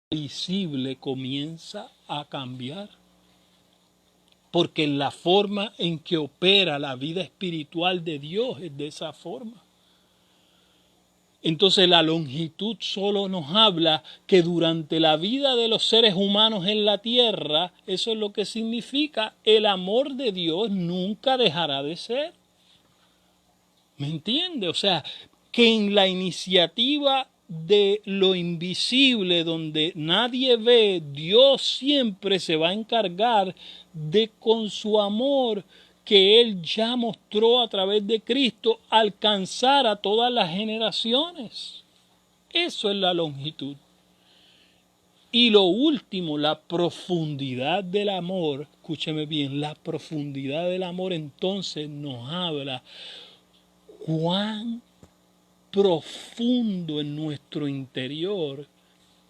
visible comienza a cambiar. Porque la forma en que opera la vida espiritual de Dios es de esa forma. Entonces la longitud solo nos habla que durante la vida de los seres humanos en la tierra, eso es lo que significa, el amor de Dios nunca dejará de ser. ¿Me entiende? O sea, que en la iniciativa de lo invisible, donde nadie ve, Dios siempre se va a encargar de, con su amor que Él ya mostró a través de Cristo, alcanzar a todas las generaciones. Eso es la longitud. Y lo último, la profundidad del amor, escúcheme bien, la profundidad del amor entonces nos habla cuán profundo en nuestro interior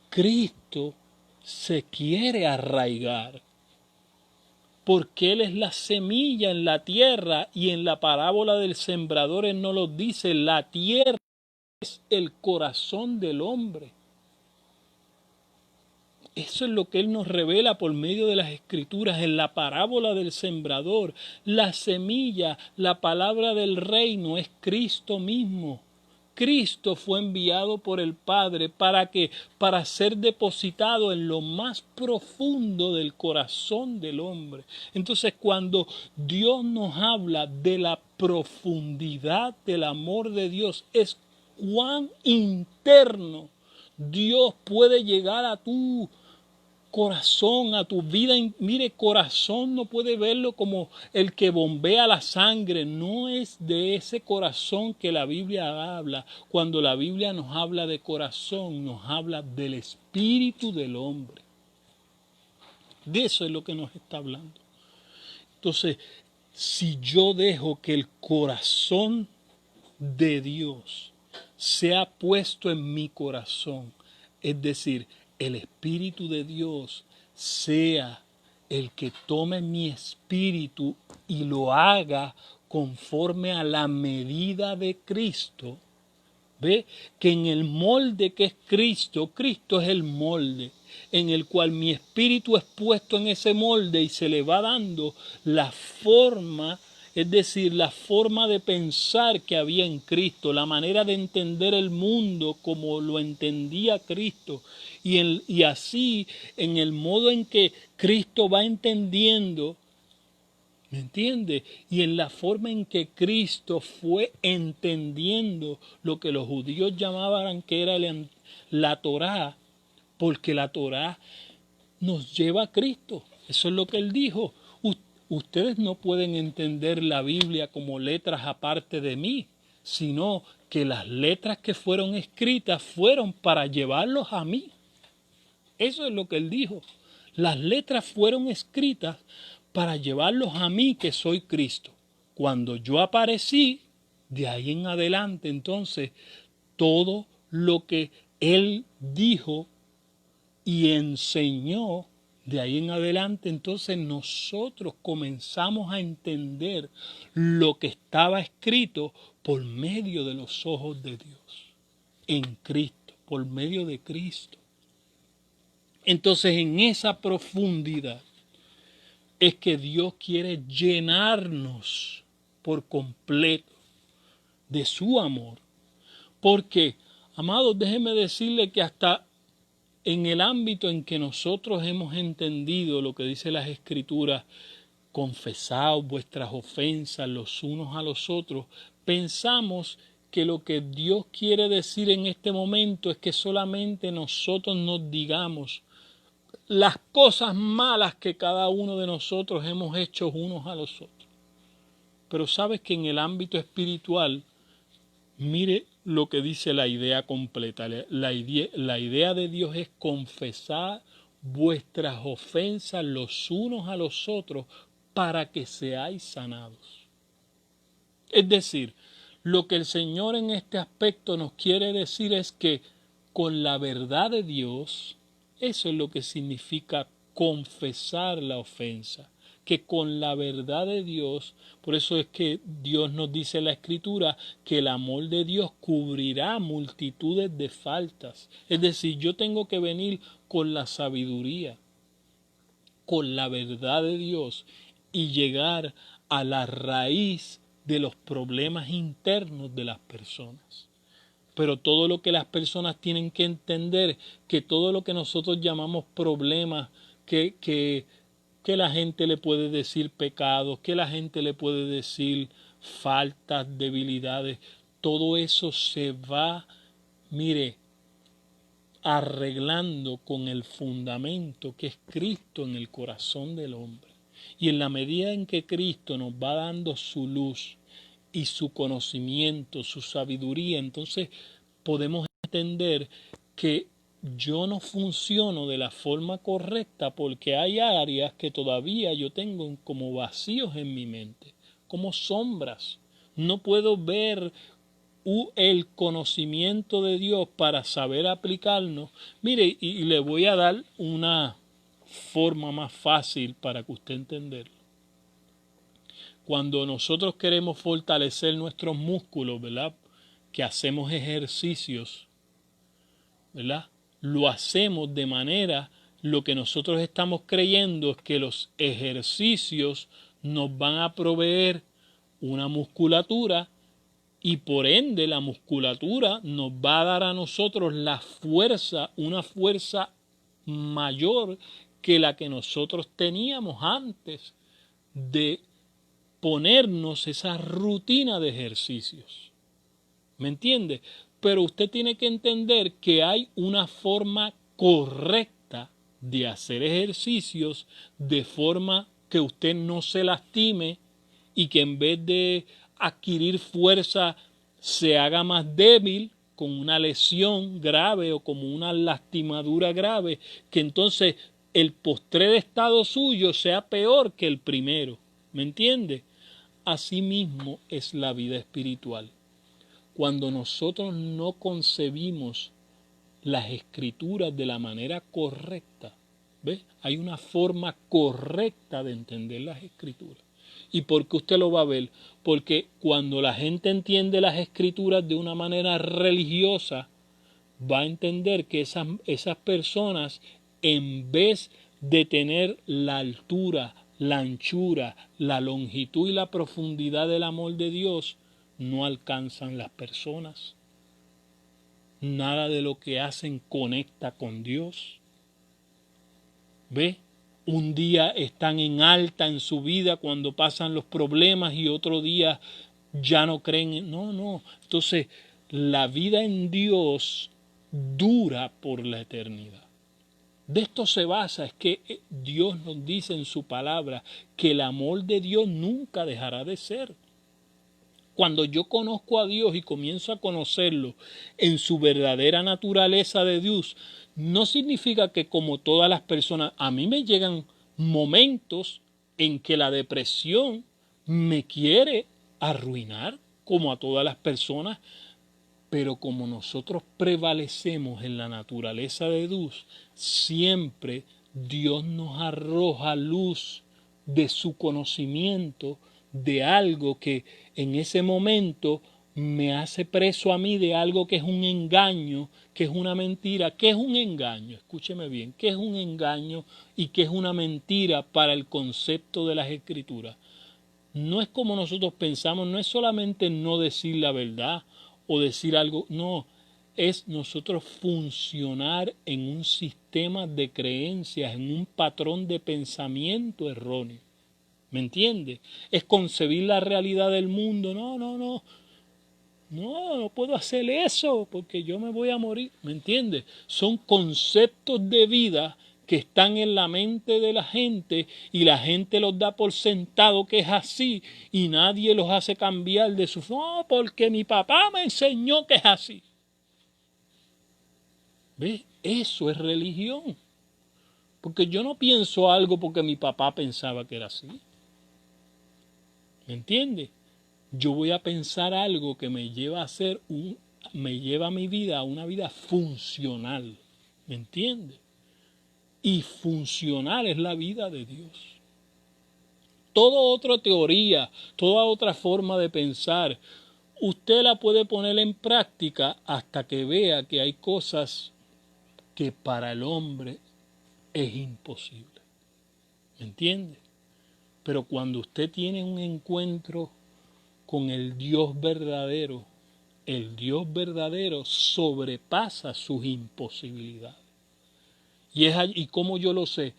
Cristo se quiere arraigar. Porque Él es la semilla en la tierra, y en la parábola del sembrador Él nos lo dice, la tierra es el corazón del hombre. Eso es lo que Él nos revela por medio de las Escrituras, en la parábola del sembrador. La semilla, la palabra del reino es Cristo mismo. Cristo fue enviado por el Padre para ser depositado en lo más profundo del corazón del hombre. Entonces, cuando Dios nos habla de la profundidad del amor de Dios, es cuán interno Dios puede llegar a tu corazón, a tu vida. Mire, corazón no puede verlo como el que bombea la sangre. No es de ese corazón que la Biblia habla. Cuando la Biblia nos habla de corazón, nos habla del espíritu del hombre. De eso es lo que nos está hablando. Entonces, si yo dejo que el corazón de Dios sea puesto en mi corazón, es decir, el Espíritu de Dios sea el que tome mi espíritu y lo haga conforme a la medida de Cristo, ¿ve? Que en el molde que es Cristo, Cristo es el molde en el cual mi espíritu es puesto en ese molde y se le va dando la forma, es decir, la forma de pensar que había en Cristo, la manera de entender el mundo como lo entendía Cristo. Y así, en el modo en que Cristo va entendiendo, ¿me entiende? Y en la forma en que Cristo fue entendiendo lo que los judíos llamaban que era la Torá, porque la Torá nos lleva a Cristo. Eso es lo que Él dijo. Ustedes no pueden entender la Biblia como letras aparte de mí, sino que las letras que fueron escritas fueron para llevarlos a mí. Eso es lo que Él dijo. Las letras fueron escritas para llevarlos a mí, que soy Cristo. Cuando yo aparecí, de ahí en adelante, entonces, todo lo que Él dijo y enseñó, de ahí en adelante, entonces nosotros comenzamos a entender lo que estaba escrito por medio de los ojos de Dios, en Cristo, por medio de Cristo. Entonces, en esa profundidad es que Dios quiere llenarnos por completo de su amor. Porque, amados, déjenme decirle que hasta en el ámbito en que nosotros hemos entendido lo que dice las Escrituras, confesaos vuestras ofensas los unos a los otros, pensamos que lo que Dios quiere decir en este momento es que solamente nosotros nos digamos las cosas malas que cada uno de nosotros hemos hecho unos a los otros. Pero sabes que en el ámbito espiritual, mire lo que dice la idea completa. La idea de Dios es confesar vuestras ofensas los unos a los otros para que seáis sanados. Es decir, lo que el Señor en este aspecto nos quiere decir es que con la verdad de Dios, eso es lo que significa confesar la ofensa, que con la verdad de Dios, por eso es que Dios nos dice en la Escritura que el amor de Dios cubrirá multitudes de faltas. Es decir, yo tengo que venir con la sabiduría, con la verdad de Dios y llegar a la raíz de los problemas internos de las personas. Pero todo lo que las personas tienen que entender, que todo lo que nosotros llamamos problemas, que la gente le puede decir pecados, que la gente le puede decir faltas, debilidades, todo eso se va, mire, arreglando con el fundamento que es Cristo en el corazón del hombre. Y en la medida en que Cristo nos va dando su luz y su conocimiento, su sabiduría, entonces podemos entender que yo no funciono de la forma correcta porque hay áreas que todavía yo tengo como vacíos en mi mente, como sombras. No puedo ver el conocimiento de Dios para saber aplicarnos. Mire, y le voy a dar una forma más fácil para que usted entenderlo. Cuando nosotros queremos fortalecer nuestros músculos, ¿verdad?, que hacemos ejercicios, ¿verdad?, lo hacemos de manera lo que nosotros estamos creyendo es que los ejercicios nos van a proveer una musculatura y por ende la musculatura nos va a dar a nosotros la fuerza, una fuerza mayor que la que nosotros teníamos antes de ponernos esa rutina de ejercicios. ¿Me entiende? Pero usted tiene que entender que hay una forma correcta de hacer ejercicios de forma que usted no se lastime y que en vez de adquirir fuerza se haga más débil con una lesión grave o como una lastimadura grave, que entonces el postrer estado suyo sea peor que el primero. ¿Me entiende? Asimismo es la vida espiritual. Cuando nosotros no concebimos las escrituras de la manera correcta, ¿ves? Hay una forma correcta de entender las escrituras. ¿Y por qué usted lo va a ver? Porque cuando la gente entiende las escrituras de una manera religiosa, va a entender que esas personas, en vez de tener la altura, la anchura, la longitud y la profundidad del amor de Dios, no alcanzan las personas. Nada de lo que hacen conecta con Dios. ¿Ve? Un día están en alta en su vida cuando pasan los problemas y otro día ya no creen. No. Entonces, la vida en Dios dura por la eternidad. De esto se basa, es que Dios nos dice en su palabra que el amor de Dios nunca dejará de ser. Cuando yo conozco a Dios y comienzo a conocerlo en su verdadera naturaleza de Dios, no significa que como todas las personas, a mí me llegan momentos en que la depresión me quiere arruinar, como a todas las personas, pero como nosotros prevalecemos en la naturaleza de Dios, siempre Dios nos arroja luz de su conocimiento, de algo que en ese momento me hace preso a mí de algo que es un engaño, que es una mentira. ¿Qué es un engaño? Escúcheme bien, ¿qué es un engaño y qué es una mentira para el concepto de las Escrituras? No es como nosotros pensamos, no es solamente no decir la verdad o decir algo, no, es nosotros funcionar en un sistema de creencias, en un patrón de pensamiento erróneo. ¿Me entiende? Es concebir la realidad del mundo. No puedo hacer eso porque yo me voy a morir. ¿Me entiende? Son conceptos de vida que están en la mente de la gente y la gente los da por sentado que es así y nadie los hace cambiar de su... No, porque mi papá me enseñó que es así. ¿Ves? Eso es religión. Porque yo no pienso algo porque mi papá pensaba que era así. ¿Me entiende? Yo voy a pensar algo que me lleva me lleva a mi vida a una vida funcional. ¿Me entiende? Y funcional es la vida de Dios. Toda otra teoría, toda otra forma de pensar, usted la puede poner en práctica hasta que vea que hay cosas que para el hombre es imposible. ¿Me entiende? Pero cuando usted tiene un encuentro con el Dios verdadero sobrepasa sus imposibilidades. ¿Y cómo yo lo sé?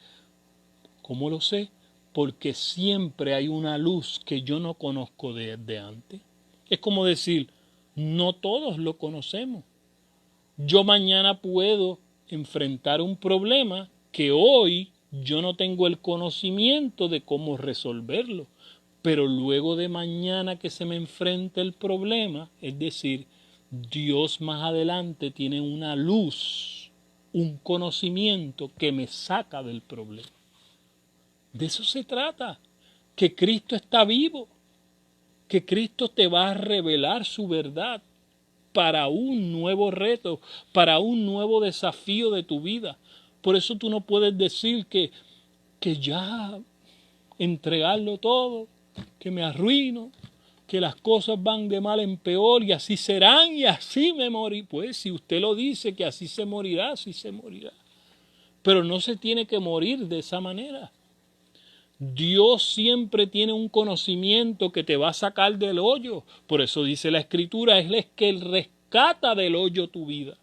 ¿Cómo lo sé? Porque siempre hay una luz que yo no conozco desde antes. Es como decir, no todos lo conocemos. Yo mañana puedo enfrentar un problema que hoy yo no tengo el conocimiento de cómo resolverlo. Pero luego de mañana que se me enfrente el problema, es decir, Dios más adelante tiene una luz, un conocimiento que me saca del problema. De eso se trata, que Cristo está vivo, que Cristo te va a revelar su verdad para un nuevo reto, para un nuevo desafío de tu vida. Por eso tú no puedes decir que ya entregarlo todo, que me arruino, que las cosas van de mal en peor y así serán y así me moriré. Pues si usted lo dice que así se morirá, así se morirá. pero no se tiene que morir de esa manera. Dios siempre tiene un conocimiento que te va a sacar del hoyo. Por eso dice la Escritura, es el que rescata del hoyo tu vida.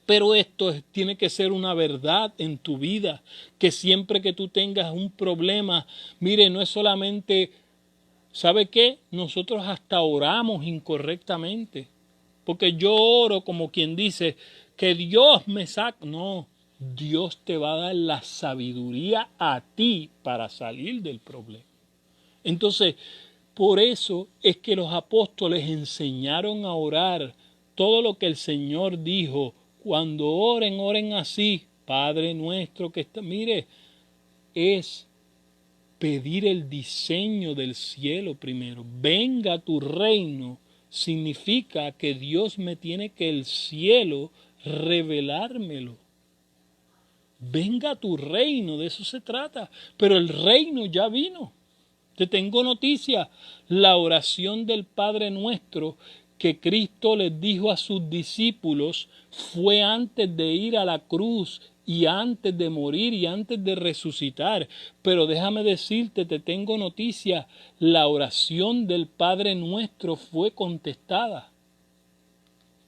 Pero esto tiene que ser una verdad en tu vida, que siempre que tú tengas un problema, mire, no es solamente, ¿sabe qué? Nosotros hasta oramos incorrectamente, porque yo oro como quien dice, que Dios me saque. No, Dios te va a dar la sabiduría a ti para salir del problema. Entonces, por eso es que los apóstoles enseñaron a orar todo lo que el Señor dijo. Cuando oren, oren así. Padre nuestro que está... Mire, es pedir el diseño del cielo primero. Venga tu reino. Significa que Dios me tiene que el cielo revelármelo. Venga tu reino, de eso se trata. Pero el reino ya vino. Te tengo noticia, la oración del Padre Nuestro que Cristo les dijo a sus discípulos fue antes de ir a la cruz y antes de morir y antes de resucitar. Pero déjame decirte, te tengo noticia, la oración del Padre Nuestro fue contestada.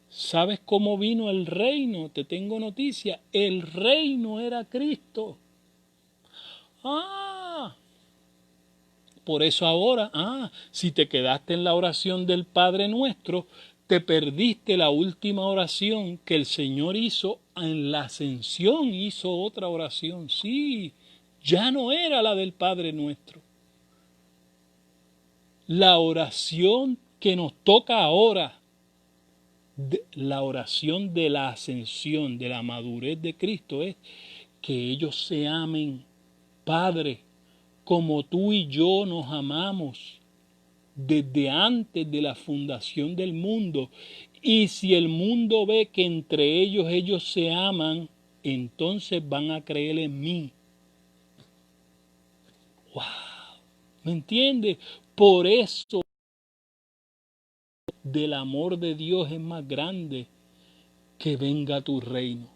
¿Sabes cómo vino el reino? Te tengo noticia, el reino era Cristo. Por eso ahora, si te quedaste en la oración del Padre Nuestro, te perdiste la última oración que el Señor hizo en la ascensión, hizo otra oración. Sí, ya no era la del Padre Nuestro. La oración que nos toca ahora, la oración de la ascensión, de la madurez de Cristo, es que ellos se amen, Padre, como tú y yo nos amamos desde antes de la fundación del mundo. Y si el mundo ve que entre ellos se aman, entonces van a creer en mí. ¡Wow! ¿Me entiendes? Por eso del amor de Dios es más grande que venga tu reino.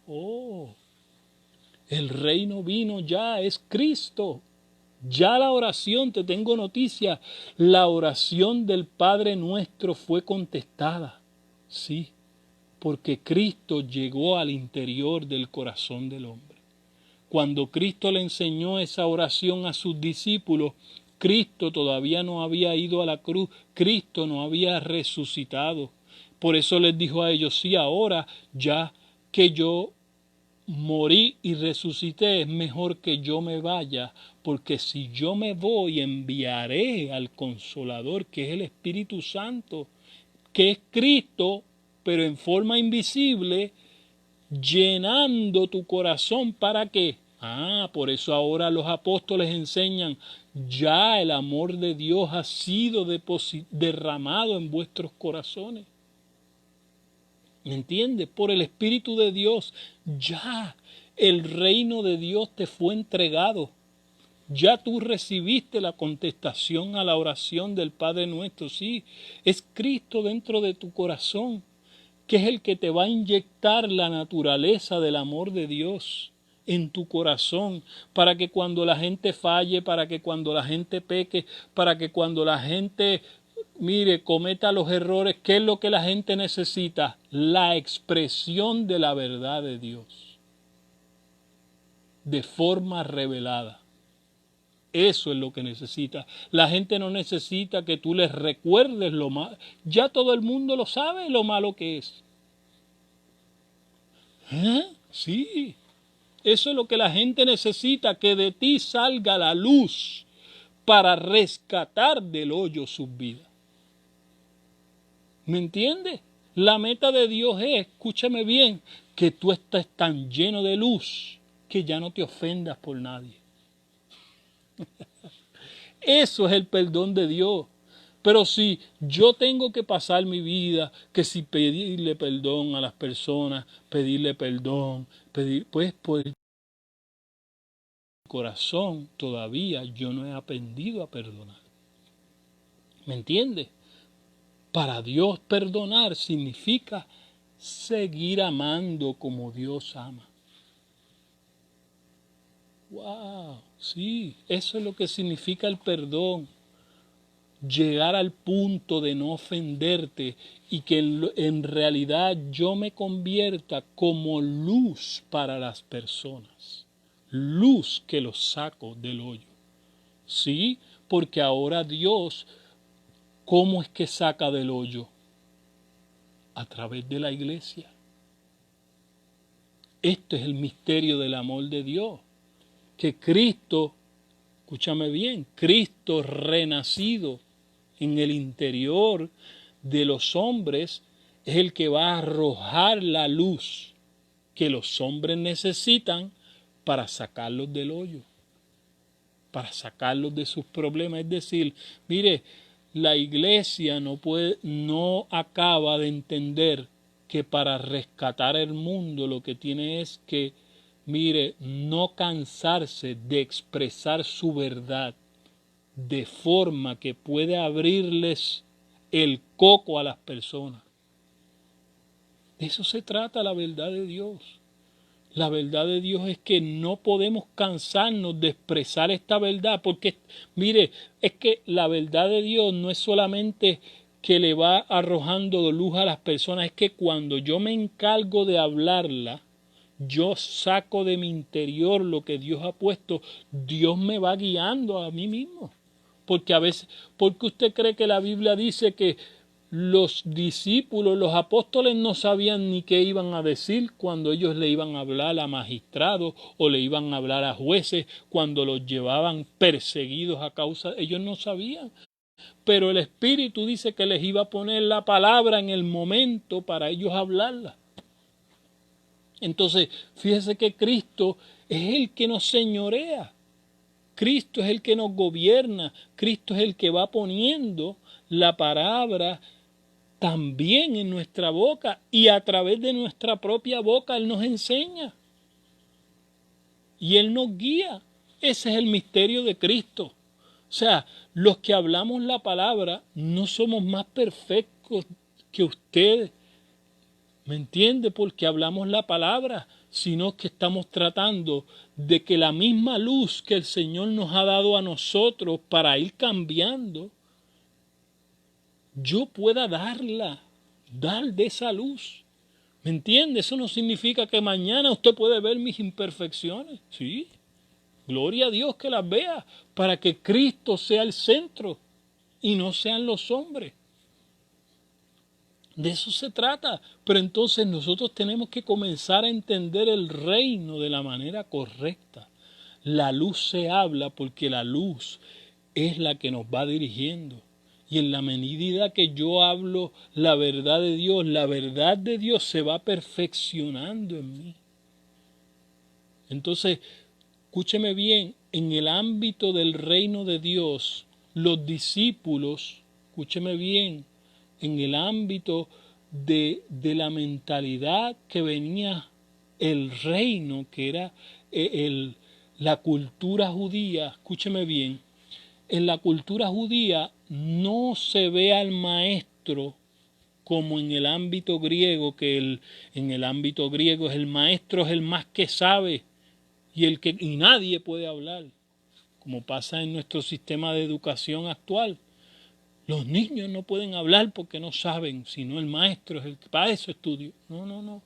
Oh, el reino vino ya, es Cristo. Ya la oración, te tengo noticia, la oración del Padre Nuestro fue contestada. Sí, porque Cristo llegó al interior del corazón del hombre. Cuando Cristo le enseñó esa oración a sus discípulos, Cristo todavía no había ido a la cruz, Cristo no había resucitado. Por eso les dijo a ellos, sí, ahora ya que yo morí y resucité, es mejor que yo me vaya, porque si yo me voy enviaré al Consolador, que es el Espíritu Santo, que es Cristo, pero en forma invisible, llenando tu corazón. ¿Para qué? Por eso ahora los apóstoles enseñan, ya el amor de Dios ha sido derramado en vuestros corazones. ¿Me entiendes? Por el Espíritu de Dios, ya el reino de Dios te fue entregado. Ya tú recibiste la contestación a la oración del Padre Nuestro. Sí, es Cristo dentro de tu corazón, que es el que te va a inyectar la naturaleza del amor de Dios en tu corazón, para que cuando la gente falle, para que cuando la gente peque, para que cuando la gente, mire, cometa los errores, ¿qué es lo que la gente necesita? La expresión de la verdad de Dios, de forma revelada. Eso es lo que necesita. La gente no necesita que tú les recuerdes lo malo. Ya todo el mundo lo sabe, lo malo que es. Sí. Eso es lo que la gente necesita, que de ti salga la luz para rescatar del hoyo sus vidas. ¿Me entiendes? La meta de Dios es, escúchame bien, que tú estés tan lleno de luz que ya no te ofendas por nadie. Eso es el perdón de Dios. Pero si yo tengo que pasar mi vida, que si pedirle perdón a las personas, pedirle perdón, pues por el corazón todavía yo no he aprendido a perdonar. ¿Me entiendes? Para Dios perdonar significa seguir amando como Dios ama. ¡Wow! Sí, eso es lo que significa el perdón. Llegar al punto de no ofenderte y que en realidad yo me convierta como luz para las personas. Luz que los saco del hoyo. Sí, porque ahora Dios, ¿cómo es que saca del hoyo? A través de la iglesia. Este es el misterio del amor de Dios. Que Cristo, escúchame bien, Cristo renacido en el interior de los hombres es el que va a arrojar la luz que los hombres necesitan para sacarlos del hoyo, para sacarlos de sus problemas. Es decir, mire, la iglesia no acaba de entender que para rescatar el mundo lo que tiene es que, mire, no cansarse de expresar su verdad de forma que puede abrirles el coco a las personas. De eso se trata la verdad de Dios. La verdad de Dios es que no podemos cansarnos de expresar esta verdad, porque, mire, es que la verdad de Dios no es solamente que le va arrojando luz a las personas, es que cuando yo me encargo de hablarla, yo saco de mi interior lo que Dios ha puesto, Dios me va guiando a mí mismo. Porque a veces, porque usted cree que la Biblia dice que los discípulos, los apóstoles no sabían ni qué iban a decir cuando ellos le iban a hablar a magistrados o le iban a hablar a jueces, cuando los llevaban perseguidos a causa, ellos no sabían. Pero el Espíritu dice que les iba a poner la palabra en el momento para ellos hablarla. Entonces, fíjese que Cristo es el que nos señorea. Cristo es el que nos gobierna, Cristo es el que va poniendo la palabra también en nuestra boca y a través de nuestra propia boca Él nos enseña y Él nos guía. Ese es el misterio de Cristo. O sea, los que hablamos la palabra no somos más perfectos que ustedes, ¿me entiende? Porque hablamos la palabra, sino que estamos tratando de que la misma luz que el Señor nos ha dado a nosotros para ir cambiando, yo pueda dar de esa luz. ¿Me entiende? Eso no significa que mañana usted puede ver mis imperfecciones. Sí, gloria a Dios que las vea, para que Cristo sea el centro y no sean los hombres. De eso se trata, pero entonces nosotros tenemos que comenzar a entender el reino de la manera correcta. La luz se habla porque la luz es la que nos va dirigiendo. Y en la medida que yo hablo la verdad de Dios se va perfeccionando en mí. Entonces, escúcheme bien, en el ámbito del reino de Dios, los discípulos, escúcheme bien, en el ámbito de la mentalidad que venía el reino, que era la cultura judía, escúcheme bien, en la cultura judía no se ve al maestro como en el ámbito griego, que en el ámbito griego el maestro es el más que sabe y nadie puede hablar, como pasa en nuestro sistema de educación actual. Los niños no pueden hablar porque no saben, sino el maestro es el que para eso estudio. No.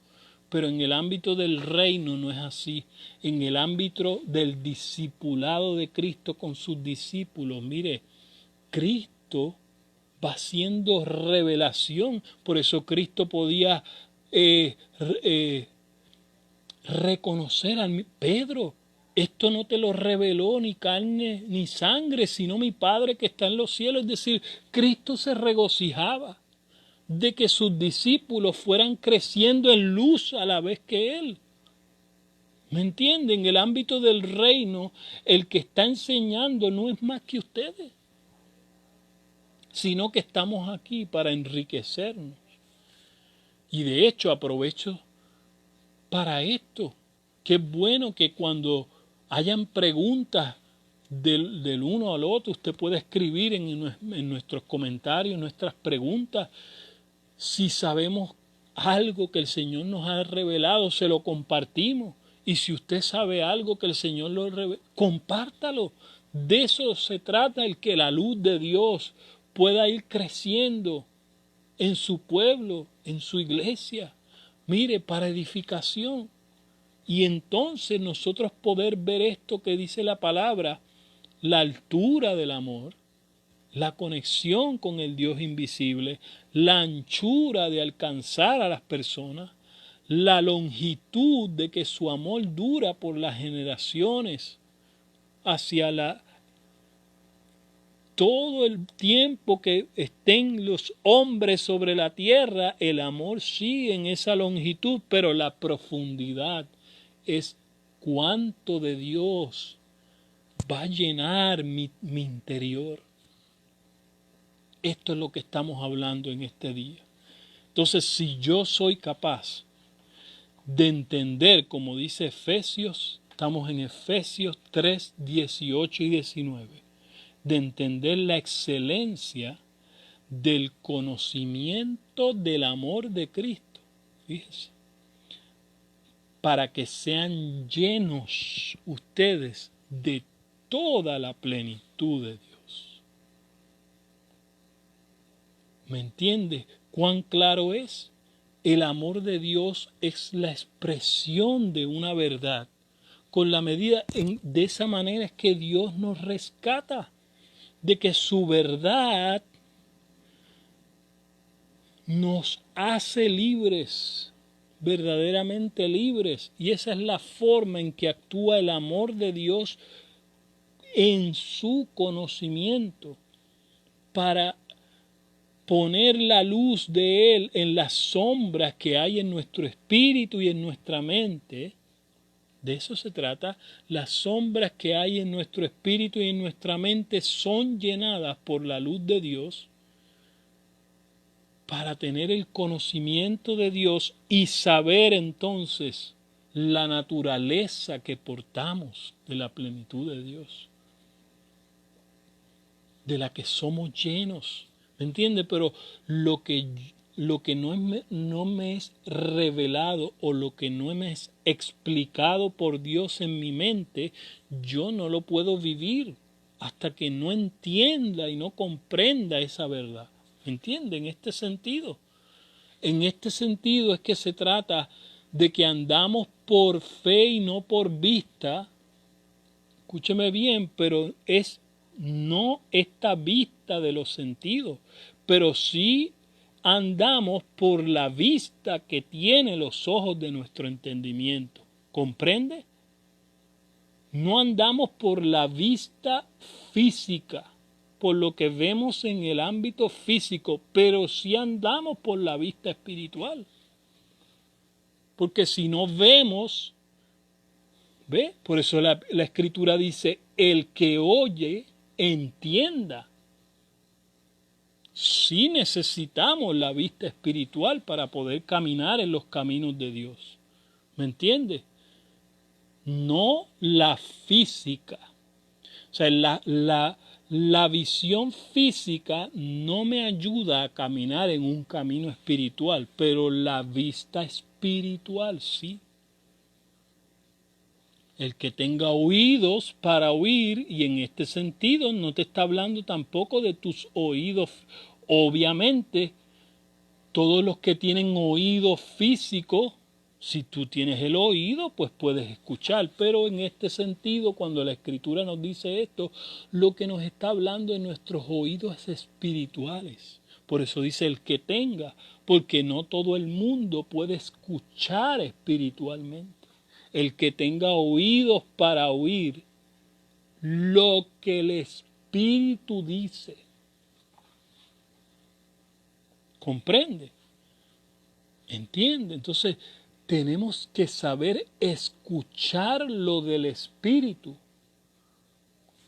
Pero en el ámbito del reino no es así. En el ámbito del discipulado de Cristo con sus discípulos, mire, Cristo va haciendo revelación. Por eso Cristo podía reconocer a Pedro. Esto no te lo reveló ni carne ni sangre, sino mi Padre que está en los cielos. Es decir, Cristo se regocijaba de que sus discípulos fueran creciendo en luz a la vez que Él. ¿Me entienden? En el ámbito del reino, el que está enseñando no es más que ustedes, sino que estamos aquí para enriquecernos. Y de hecho aprovecho para esto. Qué bueno que cuando hayan preguntas del uno al otro, usted puede escribir en nuestros comentarios, nuestras preguntas, si sabemos algo que el Señor nos ha revelado, se lo compartimos. Y si usted sabe algo que el Señor lo reveló, compártalo. De eso se trata, el que la luz de Dios pueda ir creciendo en su pueblo, en su iglesia. Mire, para edificación. Y entonces nosotros poder ver esto que dice la palabra, la altura del amor, la conexión con el Dios invisible, la anchura de alcanzar a las personas, la longitud de que su amor dura por las generaciones, hacia todo el tiempo que estén los hombres sobre la tierra, el amor sigue en esa longitud, pero la profundidad es cuánto de Dios va a llenar mi interior. Esto es lo que estamos hablando en este día. Entonces, si yo soy capaz de entender, como dice Efesios, estamos en Efesios 3, 18 y 19, de entender la excelencia del conocimiento del amor de Cristo, fíjense, para que sean llenos ustedes de toda la plenitud de Dios. ¿Me entiende cuán claro es? El amor de Dios es la expresión de una verdad. Con la medida, de esa manera es que Dios nos rescata, de que su verdad nos hace libres, verdaderamente libres. Y esa es la forma en que actúa el amor de Dios en su conocimiento, para poner la luz de Él en las sombras que hay en nuestro espíritu y en nuestra mente. De eso se trata. Las sombras que hay en nuestro espíritu y en nuestra mente son llenadas por la luz de Dios, para tener el conocimiento de Dios y saber entonces la naturaleza que portamos de la plenitud de Dios, de la que somos llenos. ¿Me entiende? Pero lo que no me es revelado, o lo que no me es explicado por Dios en mi mente, yo no lo puedo vivir hasta que no entienda y no comprenda esa verdad. ¿Me entiende? En este sentido. En este sentido es que se trata de que andamos por fe y no por vista. Escúcheme bien, pero es no esta vista de los sentidos, pero sí andamos por la vista que tiene los ojos de nuestro entendimiento. ¿Comprende? No andamos por la vista física, por lo que vemos en el ámbito físico, pero sí andamos por la vista espiritual. Porque si no vemos, ¿ve? Por eso la Escritura dice, el que oye, entienda. Sí necesitamos la vista espiritual para poder caminar en los caminos de Dios. ¿Me entiende? No la física. O sea, la visión física no me ayuda a caminar en un camino espiritual, pero la vista espiritual sí. El que tenga oídos para oír, y en este sentido no te está hablando tampoco de tus oídos. Obviamente, todos los que tienen oído físico, si tú tienes el oído, pues puedes escuchar. Pero en este sentido, cuando la Escritura nos dice esto, lo que nos está hablando en nuestros oídos espirituales. Por eso dice el que tenga, porque no todo el mundo puede escuchar espiritualmente. El que tenga oídos para oír lo que el Espíritu dice. ¿Comprende? ¿Entiende? Entonces tenemos que saber escuchar lo del Espíritu.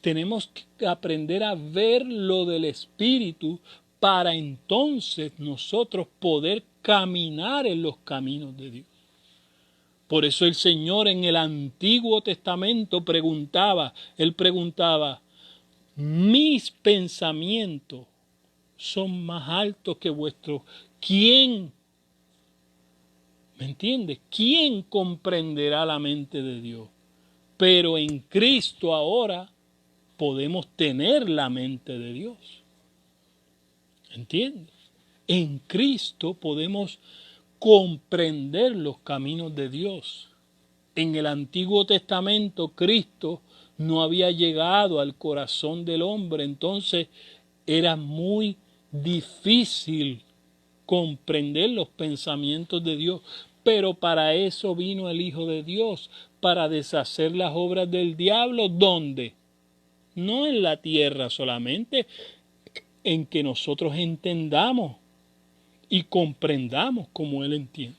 Tenemos que aprender a ver lo del Espíritu para entonces nosotros poder caminar en los caminos de Dios. Por eso el Señor en el Antiguo Testamento Él preguntaba, mis pensamientos son más altos que vuestros. ¿Quién ¿Me entiendes? ¿Quién comprenderá la mente de Dios? Pero en Cristo ahora podemos tener la mente de Dios. ¿Entiendes? En Cristo podemos comprender los caminos de Dios. En el Antiguo Testamento Cristo no había llegado al corazón del hombre, entonces era muy difícil comprender los pensamientos de Dios, pero para eso vino el Hijo de Dios, para deshacer las obras del diablo. ¿Dónde? No en la tierra solamente, en que nosotros entendamos y comprendamos como Él entiende.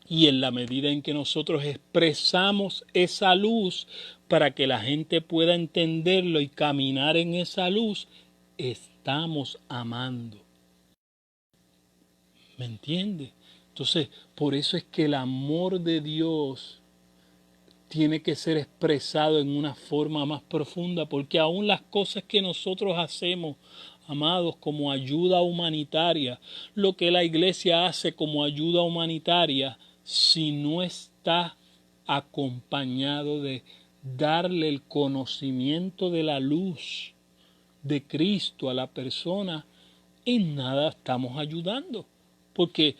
Y en la medida en que nosotros expresamos esa luz para que la gente pueda entenderlo y caminar en esa luz, estamos amando. ¿Me entiende? Entonces, por eso es que el amor de Dios tiene que ser expresado en una forma más profunda, porque aún las cosas que nosotros hacemos, amados, como ayuda humanitaria, lo que la iglesia hace como ayuda humanitaria, si no está acompañado de darle el conocimiento de la luz de Cristo a la persona, en nada estamos ayudando, porque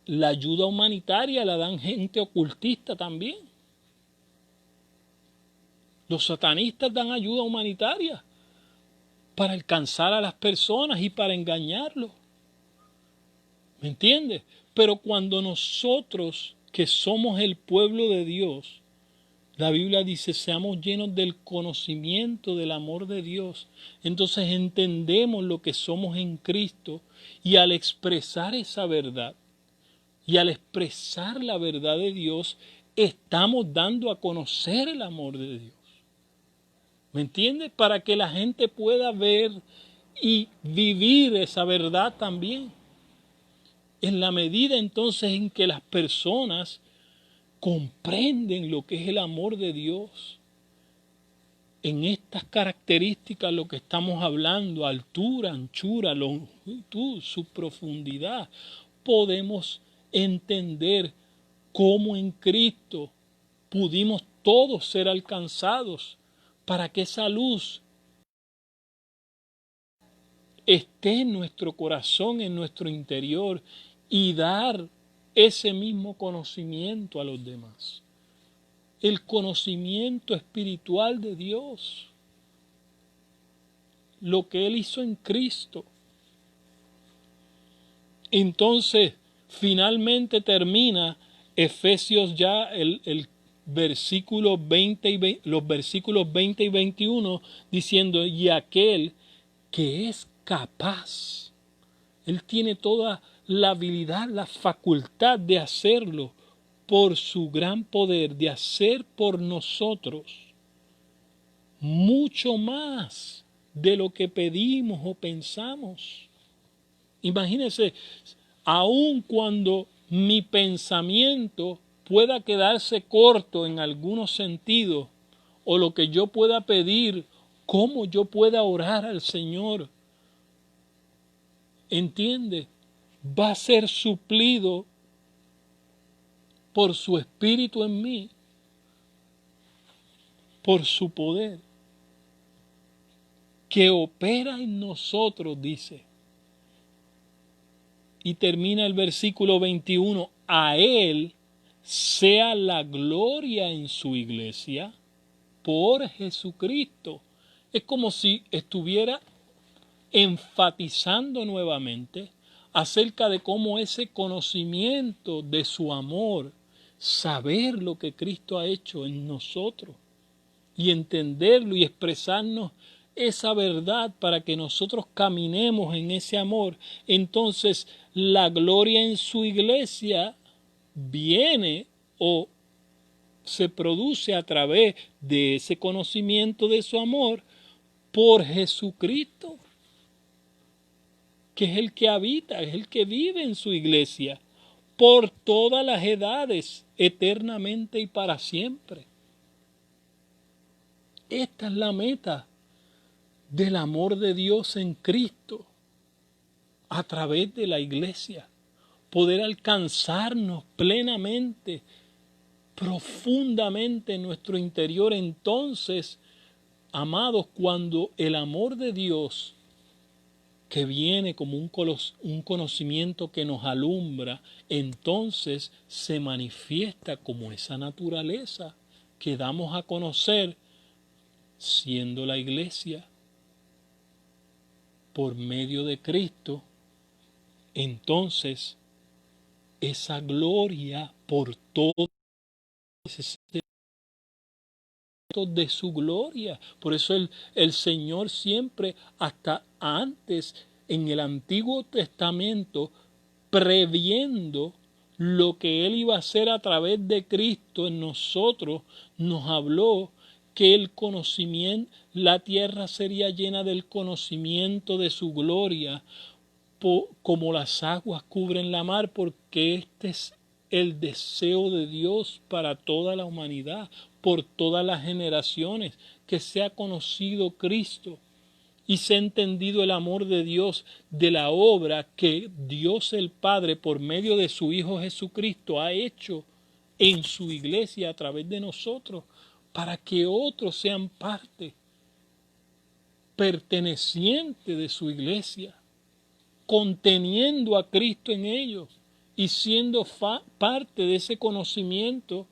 la ayuda humanitaria la dan gente ocultista también. Los satanistas dan ayuda humanitaria para alcanzar a las personas y para engañarlos. ¿Me entiendes? Pero cuando nosotros, que somos el pueblo de Dios, la Biblia dice, seamos llenos del conocimiento del amor de Dios, entonces entendemos lo que somos en Cristo, y al expresar esa verdad, y al expresar la verdad de Dios, estamos dando a conocer el amor de Dios. ¿Me entiendes? Para que la gente pueda ver y vivir esa verdad también. En la medida entonces en que las personas comprenden lo que es el amor de Dios, en estas características lo que estamos hablando, altura, anchura, longitud, su profundidad, podemos entender cómo en Cristo pudimos todos ser alcanzados para que esa luz esté en nuestro corazón, en nuestro interior, y dar ese mismo conocimiento a los demás. El conocimiento espiritual de Dios, lo que Él hizo en Cristo. Entonces, finalmente termina Efesios ya el versículo 20 y los versículos 20 y 21 diciendo, y aquel que es capaz, Él tiene toda la habilidad, la facultad de hacerlo por su gran poder, de hacer por nosotros mucho más de lo que pedimos o pensamos. Imagínense, aun cuando mi pensamiento pueda quedarse corto en algunos sentidos, o lo que yo pueda pedir, cómo yo pueda orar al Señor, ¿entiende? Va a ser suplido por su Espíritu en mí, por su poder, que opera en nosotros, dice. Y termina el versículo 21, a Él sea la gloria en su iglesia por Jesucristo. Es como si estuviera enfatizando nuevamente acerca de cómo ese conocimiento de su amor, saber lo que Cristo ha hecho en nosotros y entenderlo y expresarnos esa verdad para que nosotros caminemos en ese amor, entonces la gloria en su iglesia viene o se produce a través de ese conocimiento de su amor por Jesucristo, que es el que habita, es el que vive en su iglesia por todas las edades, eternamente y para siempre. Esta es la meta del amor de Dios en Cristo a través de la iglesia. poder alcanzarnos plenamente, profundamente en nuestro interior. Entonces, amados, cuando el amor de Dios, que viene como un conocimiento que nos alumbra, entonces se manifiesta como esa naturaleza que damos a conocer siendo la iglesia por medio de Cristo. Entonces esa gloria por todo de su gloria. Por eso el Señor siempre, hasta antes, en el Antiguo Testamento, previendo lo que Él iba a hacer a través de Cristo en nosotros, nos habló que el conocimiento, la tierra sería llena del conocimiento de su gloria, como las aguas cubren la mar, porque este es el deseo de Dios para toda la humanidad, por todas las generaciones, que sea conocido Cristo y sea entendido el amor de Dios, de la obra que Dios el Padre por medio de su Hijo Jesucristo ha hecho en su iglesia a través de nosotros, para que otros sean parte perteneciente de su iglesia, conteniendo a Cristo en ellos y siendo parte de ese conocimiento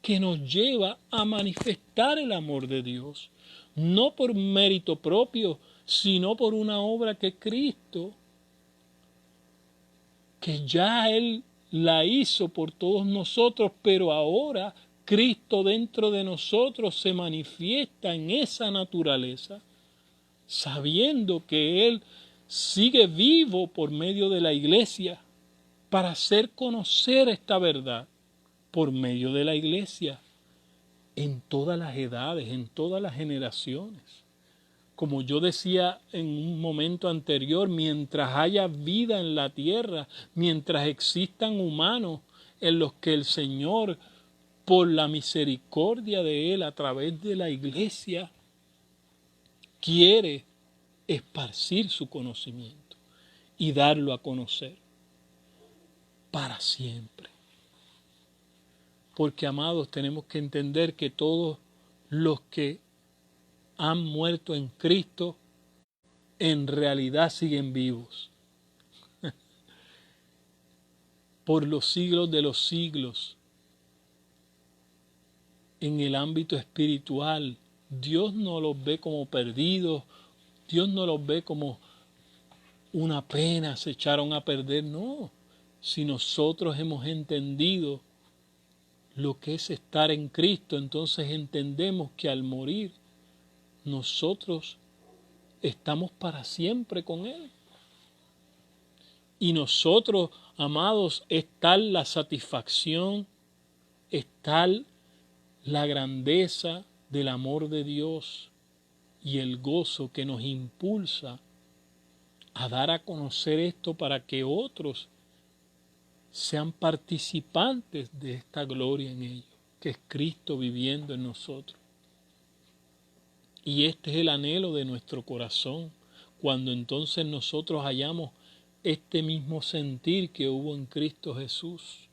que nos lleva a manifestar el amor de Dios, no por mérito propio, sino por una obra que Cristo, que ya Él la hizo por todos nosotros, pero ahora Cristo dentro de nosotros se manifiesta en esa naturaleza, sabiendo que Él sigue vivo por medio de la iglesia para hacer conocer esta verdad por medio de la iglesia en todas las edades, en todas las generaciones. Como yo decía en un momento anterior, mientras haya vida en la tierra, mientras existan humanos en los que el Señor, por la misericordia de Él a través de la iglesia, quiere esparcir su conocimiento y darlo a conocer para siempre. Porque, amados, tenemos que entender que todos los que han muerto en Cristo en realidad siguen vivos por los siglos de los siglos. En el ámbito espiritual, Dios no los ve como perdidos, Dios no los ve como una pena, se echaron a perder. No, si nosotros hemos entendido lo que es estar en Cristo, entonces entendemos que al morir nosotros estamos para siempre con Él. Y nosotros, amados, es tal la satisfacción, es tal la grandeza del amor de Dios y el gozo que nos impulsa a dar a conocer esto para que otros sean participantes de esta gloria en ellos, que es Cristo viviendo en nosotros. Y este es el anhelo de nuestro corazón, cuando entonces nosotros hallamos este mismo sentir que hubo en Cristo Jesús.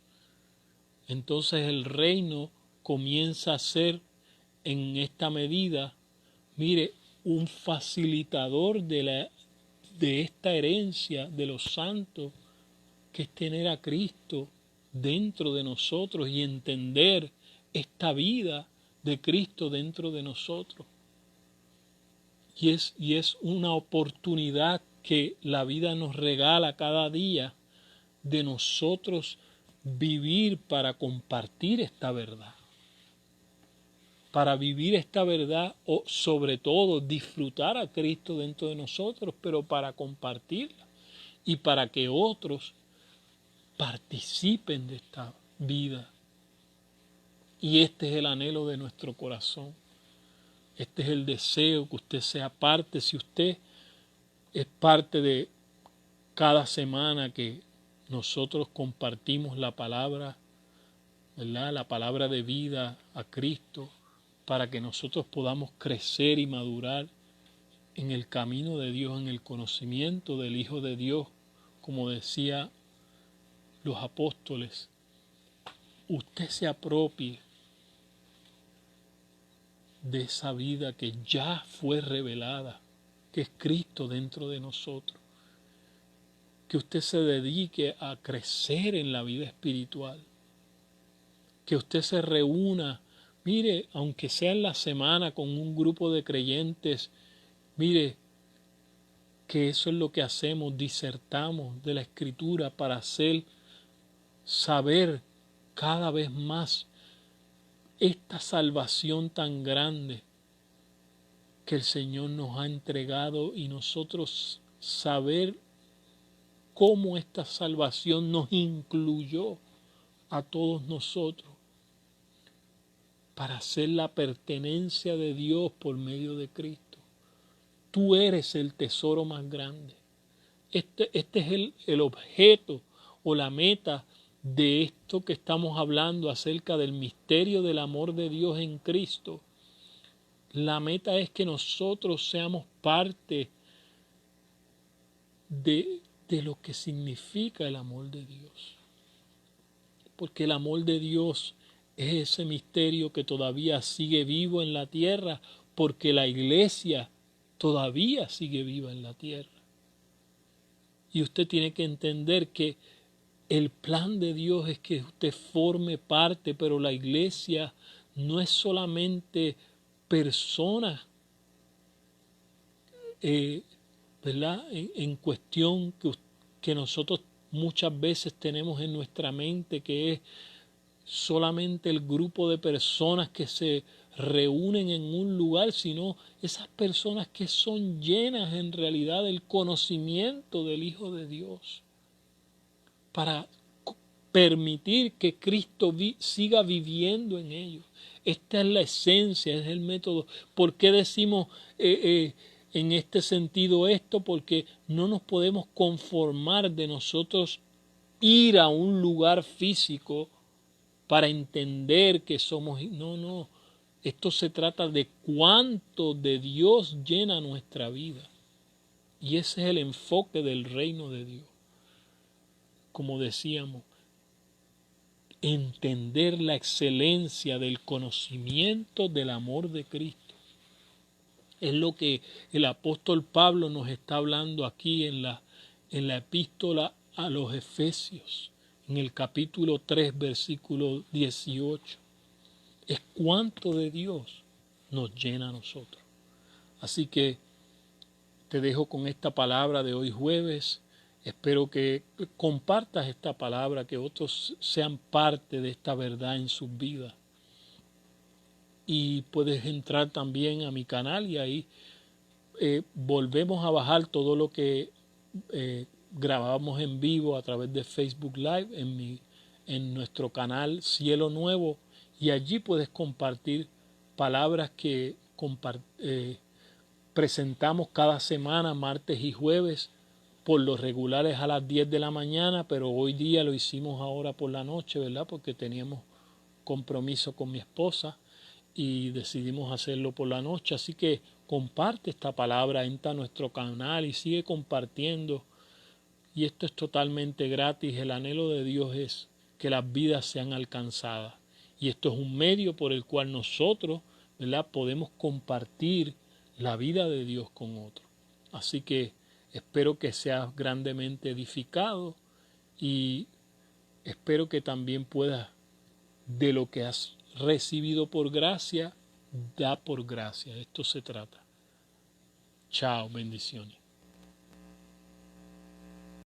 Entonces el reino comienza a ser en esta medida, mire, un facilitador de esta herencia de los santos, que es tener a Cristo dentro de nosotros y entender esta vida de Cristo dentro de nosotros. Y es una oportunidad que la vida nos regala cada día de nosotros vivir para compartir esta verdad. Para vivir esta verdad o sobre todo disfrutar a Cristo dentro de nosotros, pero para compartirla y para que otros participen de esta vida. Y este es el anhelo de nuestro corazón. Este es el deseo, que usted sea parte. Si usted es parte de cada semana que nosotros compartimos la palabra, ¿verdad? La palabra de vida a Cristo, para que nosotros podamos crecer y madurar en el camino de Dios, en el conocimiento del Hijo de Dios, como decía los apóstoles, usted se apropie de esa vida que ya fue revelada, que es Cristo dentro de nosotros. Que usted se dedique a crecer en la vida espiritual. Que usted se reúna, mire, aunque sea en la semana con un grupo de creyentes, mire, que eso es lo que hacemos, disertamos de la Escritura para saber cada vez más esta salvación tan grande que el Señor nos ha entregado y nosotros saber cómo esta salvación nos incluyó a todos nosotros para ser la pertenencia de Dios por medio de Cristo. Tú eres el tesoro más grande. Este es el objeto o la meta de esto que estamos hablando acerca del misterio del amor de Dios en Cristo. La meta es que nosotros seamos parte de lo que significa el amor de Dios. Porque el amor de Dios es ese misterio que todavía sigue vivo en la tierra, porque la iglesia todavía sigue viva en la tierra. Y usted tiene que entender que el plan de Dios es que usted forme parte, pero la iglesia no es solamente personas, ¿verdad? En cuestión que nosotros muchas veces tenemos en nuestra mente, que es solamente el grupo de personas que se reúnen en un lugar, sino esas personas que son llenas en realidad del conocimiento del Hijo de Dios, para permitir que Cristo siga viviendo en ellos. Esta es la esencia, es el método. ¿Por qué decimos en este sentido esto? Porque no nos podemos conformar de nosotros ir a un lugar físico para entender que somos... No. Esto se trata de cuánto de Dios llena nuestra vida. Y ese es el enfoque del reino de Dios. Como decíamos, entender la excelencia del conocimiento del amor de Cristo. Es lo que el apóstol Pablo nos está hablando aquí en la epístola a los Efesios, en el capítulo 3, versículo 18. Es cuánto de Dios nos llena a nosotros. Así que te dejo con esta palabra de hoy jueves. Espero que compartas esta palabra, que otros sean parte de esta verdad en sus vidas. Y puedes entrar también a mi canal y ahí volvemos a bajar todo lo que grabamos en vivo a través de Facebook Live en nuestro canal Cielo Nuevo, y allí puedes compartir palabras que presentamos cada semana, martes y jueves, por los regulares a las 10 de la mañana, pero hoy día lo hicimos ahora por la noche, ¿verdad? Porque teníamos compromiso con mi esposa y decidimos hacerlo por la noche. Así que comparte esta palabra, entra a nuestro canal y sigue compartiendo. Y esto es totalmente gratis. El anhelo de Dios es que las vidas sean alcanzadas. Y esto es un medio por el cual nosotros, ¿verdad?, podemos compartir la vida de Dios con otros. Así que espero que seas grandemente edificado y espero que también puedas, de lo que has recibido por gracia, da por gracia. Esto se trata. Chao, bendiciones.